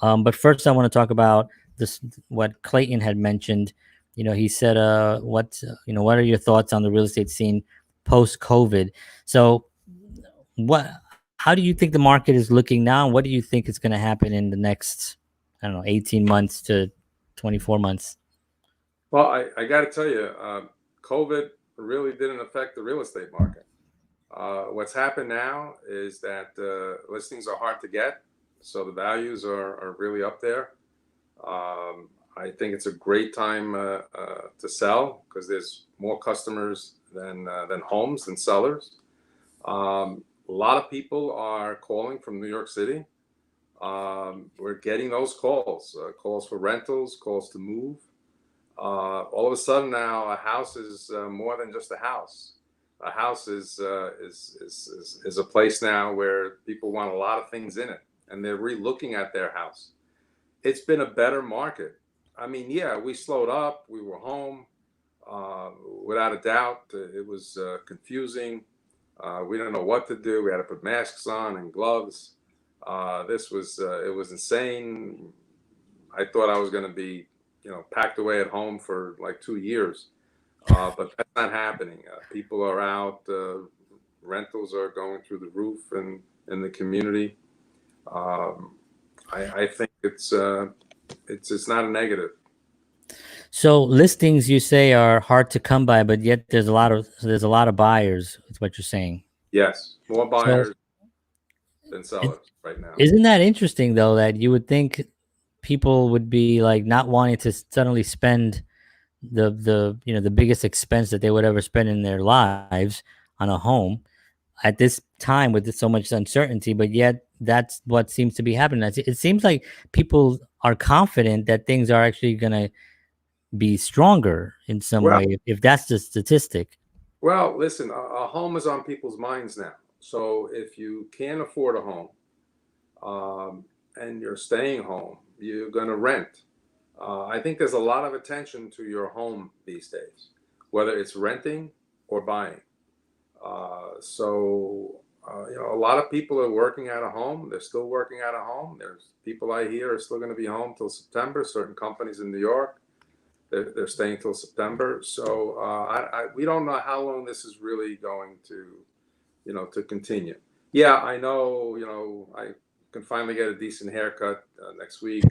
But first, I want to talk about this. What Clayton had mentioned. He said, what are your thoughts on the real estate scene post COVID?" So, what? How do you think the market is looking now? And what do you think is going to happen in the next, I don't know, 18 months to 24 months? Well, I got to tell you, COVID really didn't affect the real estate market. What's happened now is that listings are hard to get, so the values are really up there. I think it's a great time to sell because there's more customers than homes than sellers. A lot of people are calling from New York City. We're getting those calls, calls for rentals, calls to move. All of a sudden now, a house is more than just a house. A house is a place now where people want a lot of things in it, and they're re-looking at their house. It's been a better market. I mean, yeah, we slowed up. We were home, without a doubt. It was confusing. We didn't know what to do. We had to put masks on and gloves. This was it was insane. I thought I was going to be, packed away at home for like 2 years, but that's not happening. People are out. Rentals are going through the roof and in the community. Um, I think it's not a negative. So listings you say are hard to come by, but yet there's a lot of buyers. Is what you're saying. Yes, more So buyers than it, sellers right now. isn't that interesting though? That you would think people would be like not wanting to suddenly spend the biggest expense that they would ever spend in their lives on a home at this time with so much uncertainty, but yet that's what seems to be happening. It seems like people are confident that things are actually going to be stronger in some Well, way, if that's the statistic. listen, a home is on people's minds now. So if you can't afford a home, and you're staying home, you're going to rent. I think there's a lot of attention to your home these days, whether it's renting or buying. A lot of people are working out of home. They're still working out of home. There's people I hear are still going to be home till September. Certain companies in New York, they're staying till September. So we don't know how long this is really going to continue. Yeah, I know. I can finally get a decent haircut next week.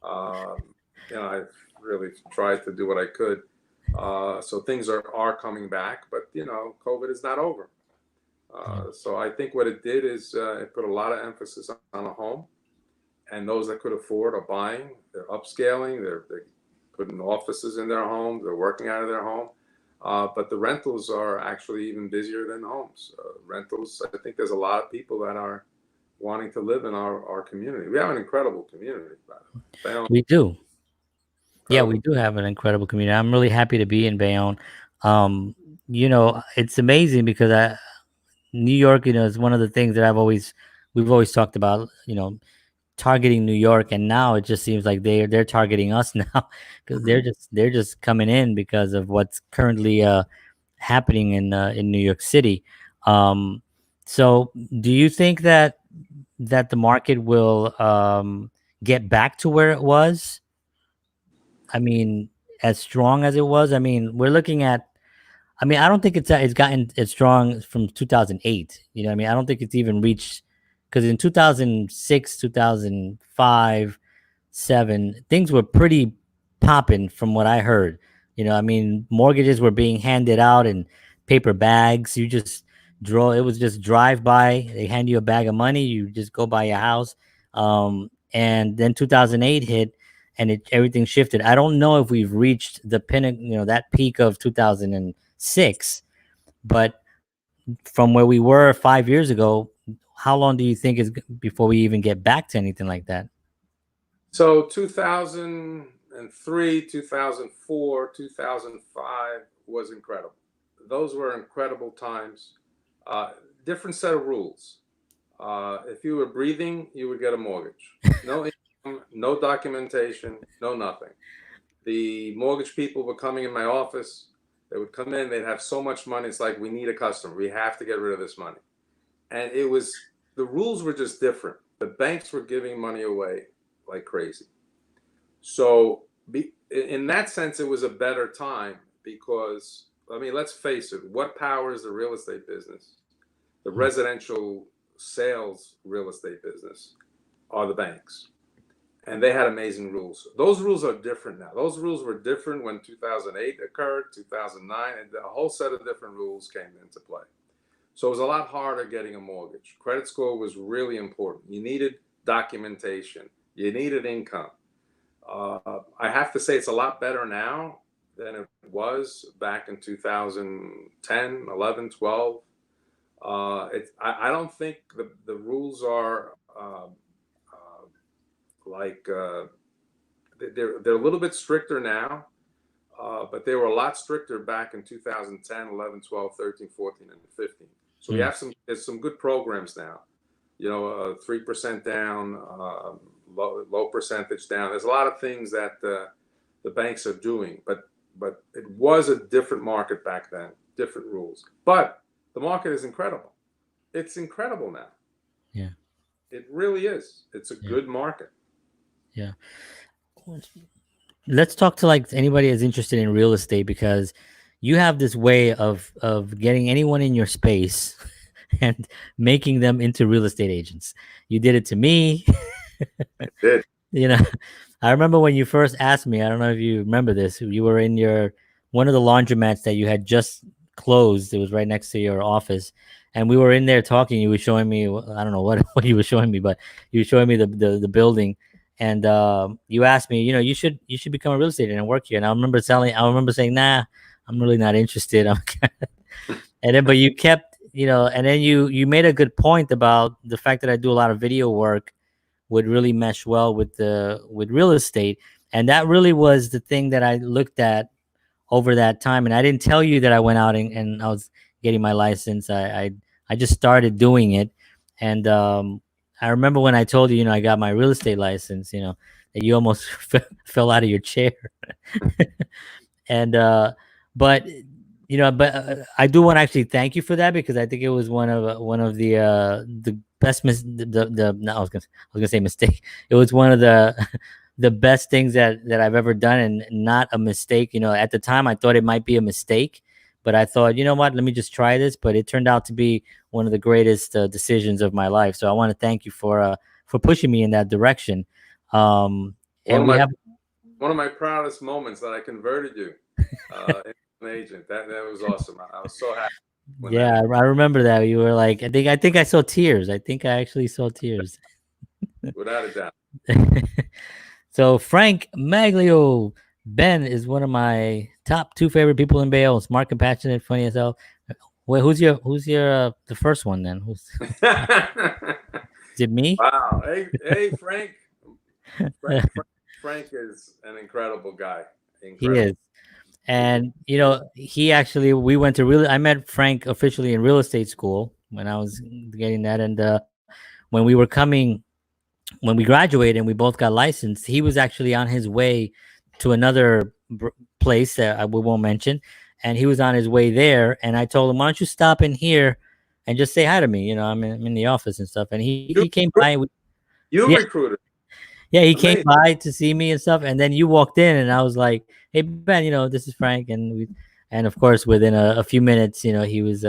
Um, I've really tried to do what I could. So things are coming back, but COVID is not over. So I think what it did is it put a lot of emphasis on a home, and those that could afford are buying. They're upscaling. They're putting offices in their home. They're working out of their home. But the rentals are actually even busier than homes. Rentals, I think there's a lot of people that are wanting to live in our community. We have an incredible community, by the way. Bayonne, We do. Yeah, we incredible. do have an incredible community. I'm really happy to be in Bayonne. Um, it's amazing because New York, is one of the things that we've always talked about, targeting New York, and now it just seems like they're targeting us now because Mhm. they're just coming in because of what's currently happening in New York City. Um, so do you think that the market will get back to where it was? I mean, as strong as it was. I mean, we're looking at. I mean, I don't think it's gotten as strong from 2008. You know, what I mean, I don't think it's even reached because in 2006, 2005, seven, things were pretty popping from what I heard. You know, I mean, mortgages were being handed out in paper bags. You just draw. It was just drive by. They hand you a bag of money. You just go buy your house. And then 2008 hit, and everything shifted. I don't know if we've reached the pinnacle, that peak of 2006, but from where we were 5 years ago, how long do you think is before we even get back to anything like that? So 2003, 2004, 2005 was incredible. Those were incredible times. Different set of rules. If you were breathing, you would get a mortgage. No income, no documentation, no nothing. The mortgage people were coming in my office. They would come in, they'd have so much money. It's like, we need a customer. We have to get rid of this money. And the rules were just different. The banks were giving money away like crazy. So in that sense, it was a better time because, I mean, let's face it, what powers the real estate business, the residential sales real estate business, are the banks. And they had amazing rules. Those rules are different now. Those rules were different when 2008 occurred, 2009, and a whole set of different rules came into play. So it was a lot harder getting a mortgage. Credit score was really important. You needed documentation. You needed income. I have to say it's a lot better now than it was back in 2010, 11, 12. I don't think the rules are they're a little bit stricter now, but they were a lot stricter back in 2010, 11, 12, 13, 14, and 15. So we have there's some good programs now. 3% down, low percentage down. There's a lot of things that the banks are doing, but it was a different market back then, different rules. But the market is incredible. It's incredible now. Yeah. It really is. It's a good market. Yeah. Let's talk to like anybody that's interested in real estate, because you have this way of getting anyone in your space and making them into real estate agents. You did it to me. I did. I remember when you first asked me, I don't know if you remember this, you were in one of the laundromats that you had just closed. It was right next to your office. And we were in there talking. You were showing me, I don't know what you were showing me, but you were showing me the building. And you asked me, you should become a real estate agent and work here. And I remember saying, nah, I'm really not interested. And then, but you kept, and then you made a good point about the fact that I do a lot of video work would really mesh well with real estate. And that really was the thing that I looked at over that time. And I didn't tell you that I went out and I was getting my license. I just started doing it. And I remember when I told you, I got my real estate license, that you almost fell out of your chair. And but I do want to actually thank you for that, because I think it was one of the best I was gonna say mistake. It was one of the best things that I've ever done, and not a mistake. At the time I thought it might be a mistake, but I thought, what, let me just try this. But it turned out to be one of the greatest decisions of my life. So I want to thank you for pushing me in that direction. One of my proudest moments that I converted you into an agent. That was awesome. I was so happy. Yeah, I remember that. You were like, I think I saw tears. I think I actually saw tears. Without a doubt. So Frank Maglio, Ben is one of my top 2 favorite people in Bayonne. Smart, compassionate, funny as hell. Wait, who's your the first one then? Is it me? Wow. Hey, Frank. Frank is an incredible guy. Incredible. He is. And he actually, I met Frank officially in real estate school when I was getting that. And when we graduated and we both got licensed, he was actually on his way to another place that we won't mention. And he was on his way there. And I told him, why don't you stop in here and just say hi to me? I'm in the office and stuff. And he came by. You recruited. Yeah, he came Amazing. by to see me and stuff, and then you walked in, and I was like, "Hey Ben, this is Frank," and of course, within a few minutes, he was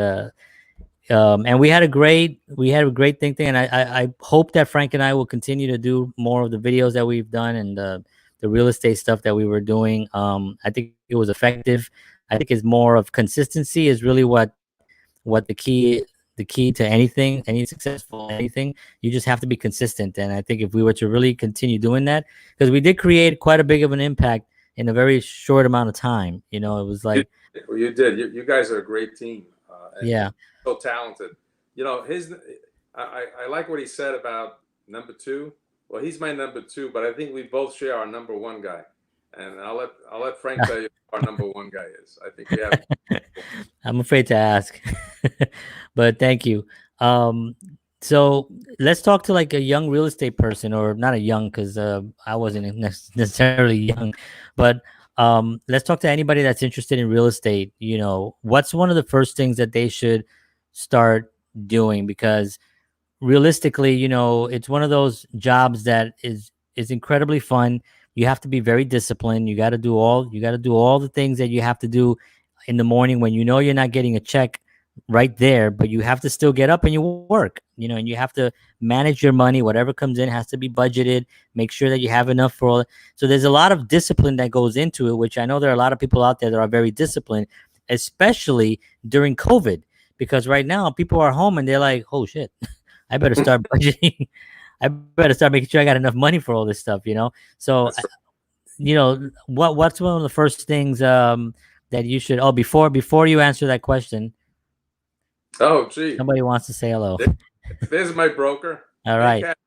and we had a great thing, and I hope that Frank and I will continue to do more of the videos that we've done and the real estate stuff that we were doing. I think it was effective. I think it's more of consistency is really what the key to anything, any successful anything. You just have to be consistent, and I think if we were to really continue doing that, because we did create quite a big of an impact in a very short amount of time. It was You, like, you did. You guys are a great team, and yeah. so talented. His. I like what he said about number two. Well, he's my number two, but I think we both share our number one guy, and I'll let Frank tell you who our number one guy is. I think we have. I'm afraid to ask, but thank you. Um, so let's talk to like a young real estate person, or not a young, because I wasn't necessarily young, but let's talk to anybody that's interested in real estate. What's one of the first things that they should start doing? Because realistically, it's one of those jobs that is incredibly fun. You have to be very disciplined. You got to do all the things that you have to do in the morning when you're not getting a check right there, but you have to still get up and you work, and you have to manage your money. Whatever comes in has to be budgeted. Make sure that you have enough for all. So there's a lot of discipline that goes into it, which I know there are a lot of people out there that are very disciplined, especially during COVID, because right now people are home and they're like, oh shit, I better start budgeting. I better start making sure I got enough money for all this stuff. So, That's what's one of the first things that you should? Oh, before you answer that question, Oh, gee. somebody wants to say hello. There's my broker. All Hey, right. Kat.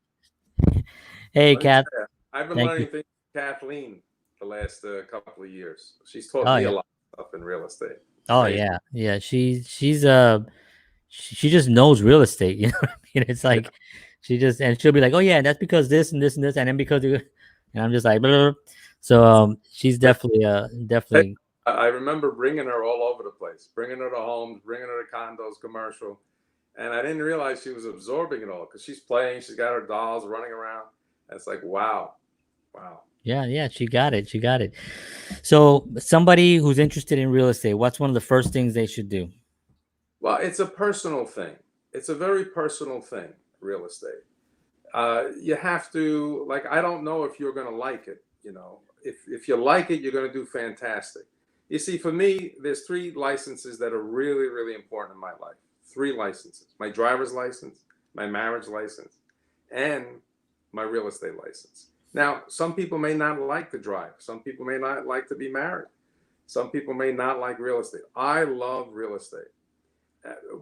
Hey, Let me Kat. tell you, I've been Thank you. learning things from Kathleen the last couple of years. She's taught Oh me a yeah. lot of stuff in real estate. Oh Amazing. yeah. Yeah. She just knows real estate. You know what I mean? It's Yeah. like and she'll be like, oh yeah, that's because this and this and this, and then because and I'm just like, blah. So she's definitely. I remember bringing her all over the place, bringing her to homes, bringing her to condos, commercial. And I didn't realize she was absorbing it all because she's playing. She's got her dolls running around. And it's like, wow. Wow. Yeah, she got it. She got it. So somebody who's interested in real estate, what's one of the first things they should do? Well, it's a personal thing. It's a very personal thing, real estate. You have to, like, I don't know if you're going to like it. If you like it, you're going to do fantastic. You see, for me, there's 3 licenses that are really, really important in my life. 3 licenses: my driver's license, my marriage license, and my real estate license. Now, some people may not like to drive. Some people may not like to be married. Some people may not like real estate. I love real estate.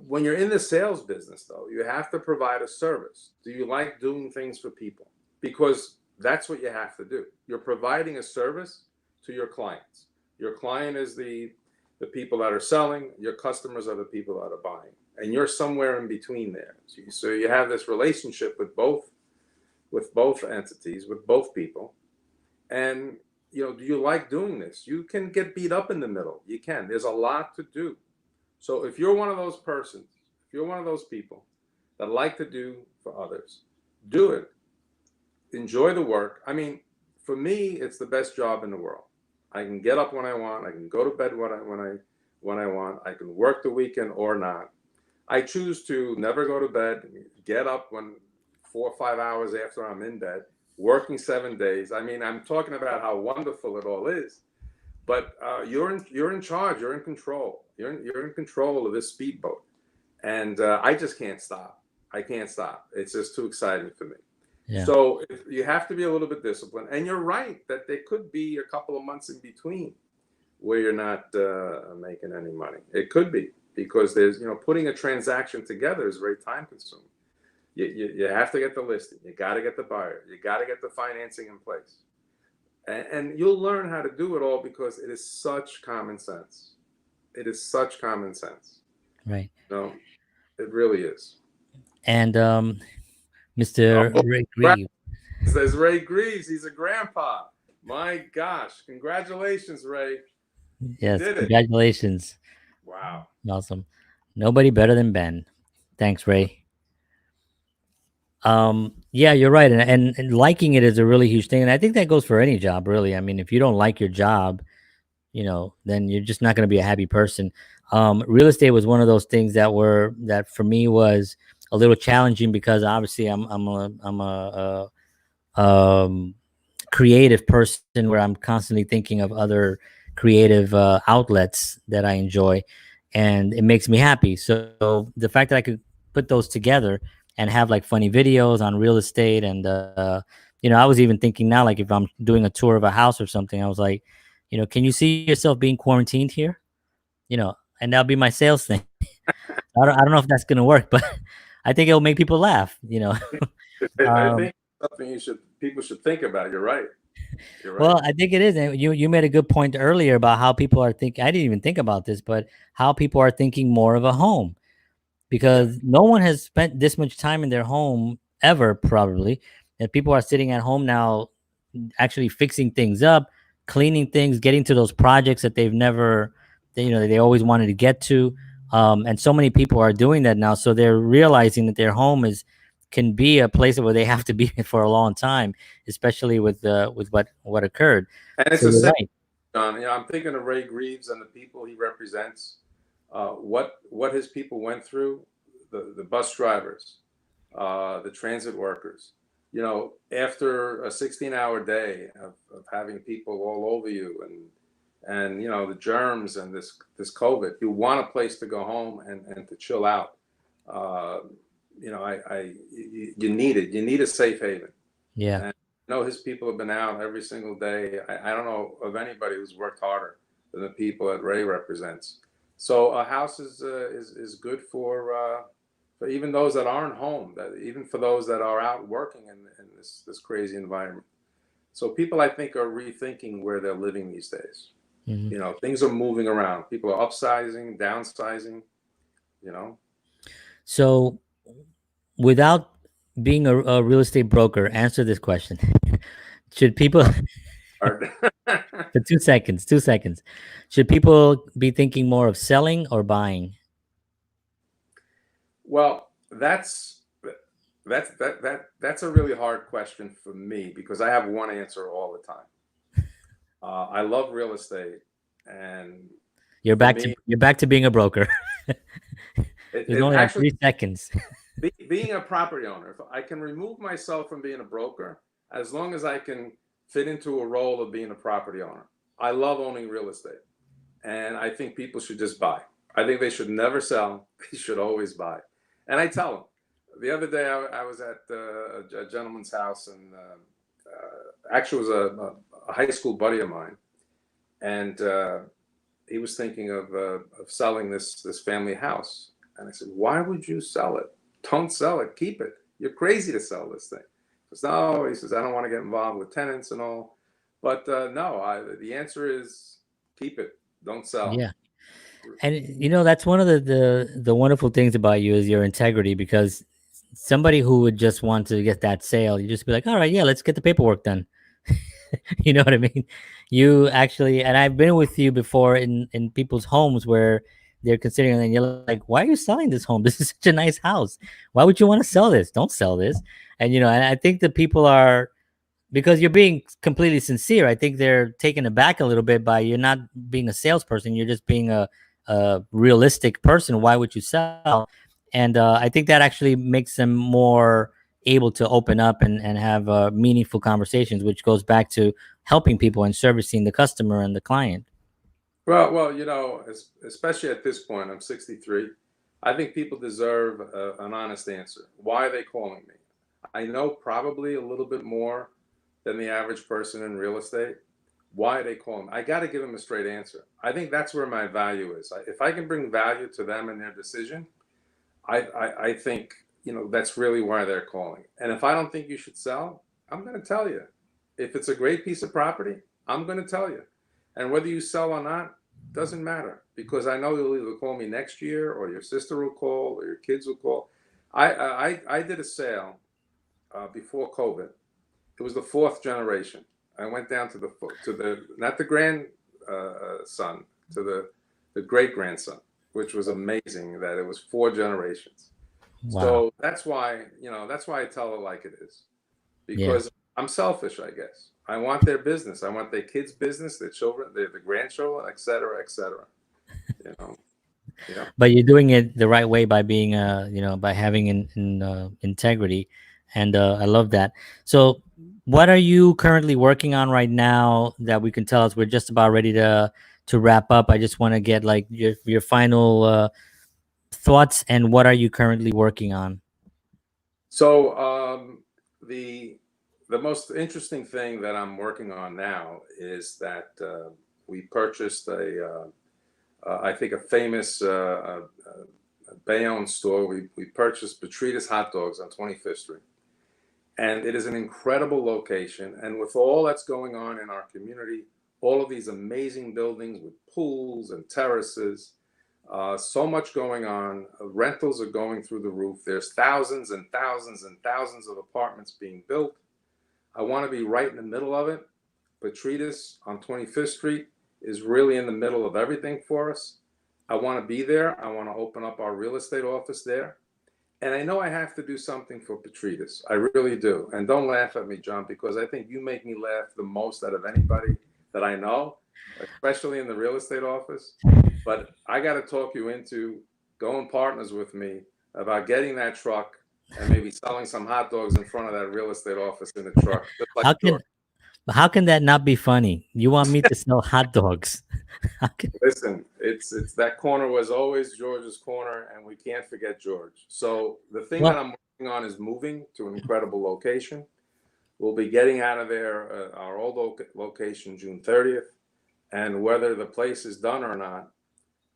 When you're in the sales business, though, you have to provide a service. Do you like doing things for people? Because that's what you have to do. You're providing a service to your clients. Your client is the people that are selling. Your customers are the people that are buying, and you're somewhere in between there. So you have this relationship with both entities, with both people. And do you like doing this? You can get beat up in the middle. You can. There's a lot to do. So if you're one of those persons, if you're one of those people that like to do for others, do it. Enjoy the work. I mean, for me, it's the best job in the world. I can get up when I want. I can go to bed when I want. I can work the weekend or not. I choose to never go to bed. Get up when 4 or 5 hours after I'm in bed. Working 7 days. I mean, I'm talking about how wonderful it all is. But you're in charge. You're in control. You're in control of this speedboat, and I just can't stop. I can't stop. It's just too exciting for me. Yeah. So you have to be a little bit disciplined. And you're right that there could be a couple of months in between where you're not making any money. It could be because there's putting a transaction together is very time consuming. You have to get the listing. You got to get the buyer. You got to get the financing in place. And you'll learn how to do it all because it is such common sense. It is such common sense. Right. No, it really is. And Mr. Oh, Rick Reeve. Says Ray Greaves. He's a grandpa. My gosh. Congratulations, Ray. Yes, You did it. congratulations. Wow. Awesome. Nobody better than Ben. Thanks, Ray. Yeah, you're right, and liking it is a really huge thing, and I think that goes for any job, really. I mean, if you don't like your job, then you're just not going to be a happy person. Real estate was one of those things that for me was a little challenging because obviously I'm a creative person where I'm constantly thinking of other creative outlets that I enjoy, and it makes me happy. So the fact that I could put those together and have like funny videos on real estate, and I was even thinking now, like if I'm doing a tour of a house or something, I was like, can you see yourself being quarantined here? And that'll be my sales thing. I don't know if that's gonna work, but I think it'll make people laugh. I um, think something people should think about. You're right. You're right. Well, I think it is. And you made a good point earlier about how people are thinking. I didn't even think about this, but how people are thinking more of a home, Yeah. because no one has spent this much time in their home ever, probably. And people are sitting at home now, actually fixing things up, cleaning things, getting to those projects that they've never, they always wanted to get to. And so many people are doing that now. So they're realizing that their home can be a place where they have to be for a long time, especially with what occurred. And it's So a you're same, right. John. I'm thinking of Ray Greaves and the people he represents. What his people went through, the bus drivers, the transit workers. After a 16-hour day of having people all over you, and the germs and this COVID, you want a place to go home and to chill out. Uh, you need it. You need a safe haven. Yeah. And his people have been out every single day. I don't know of anybody who's worked harder than the people that Ray represents. So a house is good for even those that aren't home. That even for those that are out working in this crazy environment. So people, I think, are rethinking where they're living these days. Hmm. Things are moving around. People are upsizing, downsizing. You know, So without being a real estate broker, answer this question. Should people Hard. for 2 seconds, 2 seconds, should people be thinking more of selling or buying? Well, that's a really hard question for me because I have one answer all the time. I love real estate, and for me, You're back to being a broker. There's it only like actually 3 seconds. being a property owner. If I can remove myself from being a broker, as long as I can fit into a role of being a property owner. I love owning real estate, and I think people should just buy. I think they should never sell. They should always buy. And I tell them. The other day, I was at a gentleman's house, and actually it was a high school buddy of mine, and he was thinking of selling this family house. And I said, "Why would you sell it? Don't sell it. Keep it. You're crazy to sell this thing." He says, "No," he says, "I don't want to get involved with tenants and all." But no, the answer is keep it. Don't sell. Yeah. And that's one of the wonderful things about you is your integrity, because somebody who would just want to get that sale, you just be like, all right, yeah, let's get the paperwork done. You know what I mean? You actually, and I've been with you before in people's homes where they're considering, and you're like, why are you selling this home? This is such a nice house. Why would you want to sell this? Don't sell this. And I think that people are, because you're being completely sincere. I think they're taken aback a little bit by you're not being a salesperson. You're just being a realistic person. Why would you sell? And I think that actually makes them more able to open up and have meaningful conversations, which goes back to helping people and servicing the customer and the client. Well, especially at this point, I'm 63. I think people deserve an honest answer. Why are they calling me? I know probably a little bit more than the average person in real estate. Why are they calling me? I got to give them a straight answer. I think that's where my value is. If I can bring value to them in their decision, I think that's really why they're calling. And if I don't think you should sell, I'm going to tell you. If it's a great piece of property, I'm going to tell you. And whether you sell or not doesn't matter, because I know you'll either call me next year, or your sister will call, or your kids will call. I did a sale before COVID. It was the fourth generation. I went down to the not the grand son, to the great grandson, which was amazing that it was four generations. Wow. So that's why, that's why I tell it like it is, Yeah. because I'm selfish, I guess. I want their business. I want their kids' business, their children, their grandchildren, et cetera, et cetera. You know, yeah. But you're doing it the right way by being by having integrity, and I love that. So what are you currently working on right now that we can tell us? We're just about ready to wrap up. I just want to get like your final thoughts, and what are you currently working on? So the the most interesting thing that I'm working on now is that we purchased I think a famous Bayonne store. We purchased Petritas hot dogs on 25th Street, and it is an incredible location. And with all that's going on in our community, all of these amazing buildings with pools and terraces, so much going on. Rentals are going through the roof. There's thousands and thousands and thousands of apartments being built. I want to be right in the middle of it. Petritas on 25th Street is really in the middle of everything for us. I want to be there. I want to open up our real estate office there. And I know I have to do something for Petritas. I really do. And don't laugh at me, John, because I think you make me laugh the most out of anybody that I know, especially in the real estate office. But I got to talk you into going partners with me about getting that truck and maybe selling some hot dogs in front of that real estate office in the truck. Just like How can how can that not be funny? You want me to sell hot dogs? How can- Listen, it's that corner was always George's corner, and we can't forget George. So the thing that well, I'm working on is moving to an incredible location. We'll be getting out of there, our old location, June 30th, and whether the place is done or not,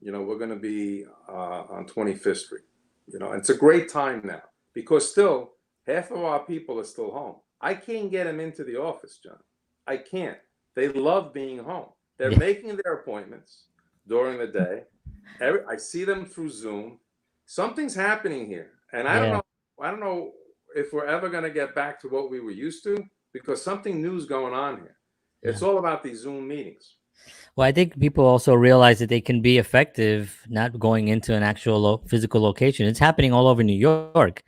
we're going to be on 25th Street. And it's a great time now because still half of our people are still home. I can't get them into the office, John. I can't. They love being home. They're yeah, making their appointments during the day. I see them through Zoom. Something's happening here, and I don't yeah. know. I don't know if we're ever going to get back to what we were used to because something new is going on here. It's Yeah. all about these Zoom meetings. Well, I think people also realize that they can be effective not going into an actual physical location. It's happening all over New York.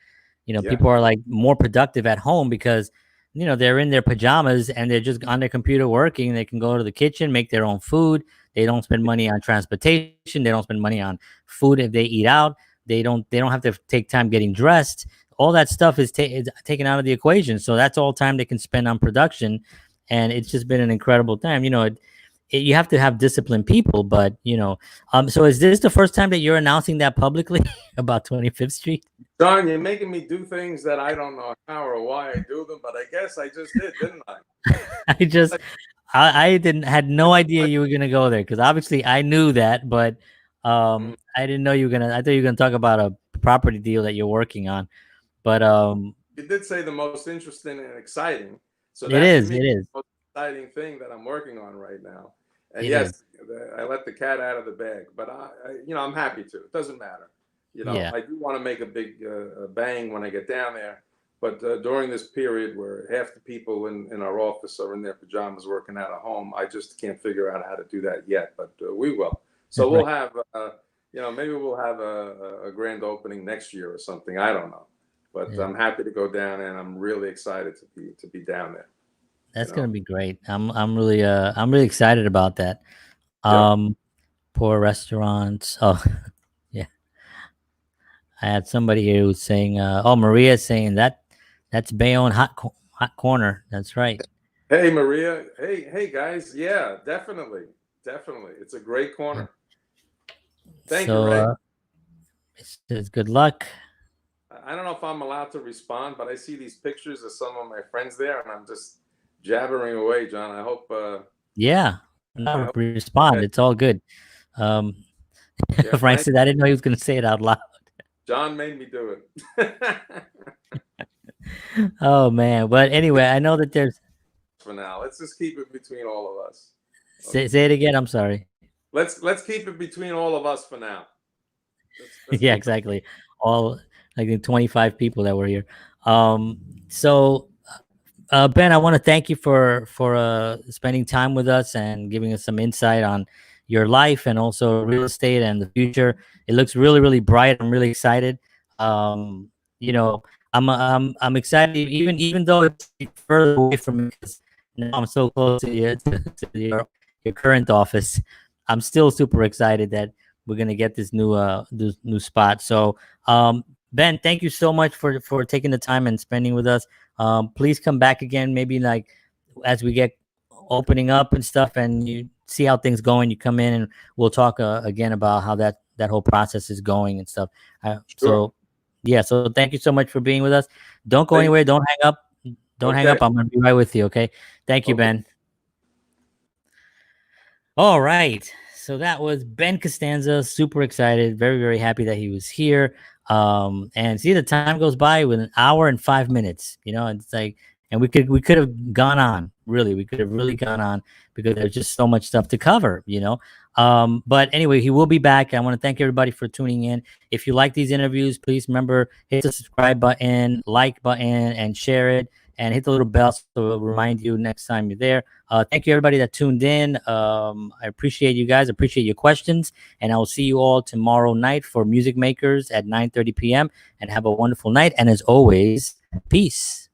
Yeah. People are like more productive at home because, they're in their pajamas and they're just on their computer working. They can go to the kitchen, make their own food. They don't spend money on transportation. They don't spend money on food if they eat out. They don't have to take time getting dressed. All that stuff is taken out of the equation. So that's all time they can spend on production. And it's just been an incredible time. You have to have disciplined people, but so is this the first time that you're announcing that publicly about 25th Street? Don, you're making me do things that I don't know how or why I do them, but I guess I just did, didn't I? I just I didn't had no idea you were gonna go there because obviously I knew that, but Mhm. I didn't know you were gonna. I thought you were gonna talk about a property deal that you're working on, but You did say the most interesting and exciting. So it that to is, me it is is, the most exciting thing that I'm working on right now. And it is. yes, I let the cat out of the bag, but I'm happy to. It doesn't matter. Yeah, I do want to make a big bang when I get down there. But during this period where half the people in our office are in their pajamas working out at home, I just can't figure out how to do that yet. But we will. So we'll right. have, maybe we'll have a grand opening next year or something. I don't know. But Yeah. I'm happy to go down, and I'm really excited to be down there. You That's know. gonna be great. I'm really excited about that. Yep. Um, Poor restaurants. Oh, yeah. I had somebody here who's saying, "Oh, Maria's saying that's Bayonne hot corner." That's right. Hey, Maria. Hey, guys. Yeah, definitely, definitely. It's a great Yeah. corner. Thank you, So Ray. it's good luck. I don't know if I'm allowed to respond, but I see these pictures of some of my friends there, and I'm just jabbering away, John. I hope. Yeah, I no, hope. respond. Okay. It's all good. Um, Yeah. Frank Thank. said I didn't know he was going to say it out loud. John made me do it. Oh man, but anyway, I know that there's. For now, let's just keep it between all of us. Okay. Say it again. I'm sorry. Let's keep it between all of us for now. Let's Yeah, keep it. exactly. All like the 25 people that were here. Um, so Ben, I want to thank you for spending time with us and giving us some insight on your life and also real estate and the future. It looks really, really bright. I'm really excited. You know, I'm excited, even though it's further away from me, because now I'm so close to to your current office. I'm still super excited that we're gonna get this new spot. So, Ben, thank you so much for taking the time and spending with us. Please come back again, maybe like as we get opening up and stuff, and you see how things going. You come in and we'll talk again about how that whole process is going and stuff. Sure. So yeah, so thank you so much for being with us. Don't go Thank anywhere. Don't hang up. Don't hang Okay. up. I'm gonna be right with you. Okay. Thank you, Okay. Ben. All right. So that was Ben Costanza. Super excited. Very, very happy that he was here. And see, the time goes by with an hour and 5 minutes. You know, it's like, and we could have gone on. Really, we could have really gone on because there's just so much stuff to cover. You know. But anyway, he will be back. I want to thank everybody for tuning in. If you like these interviews, please remember, hit the subscribe button, like button, and share it, and hit the little bell so it'll remind you next time you're there. Thank you, everybody that tuned in. I appreciate you guys. Appreciate your questions. And I will see you all tomorrow night for Music Makers at 9:30 p.m. And have a wonderful night. And as always, peace.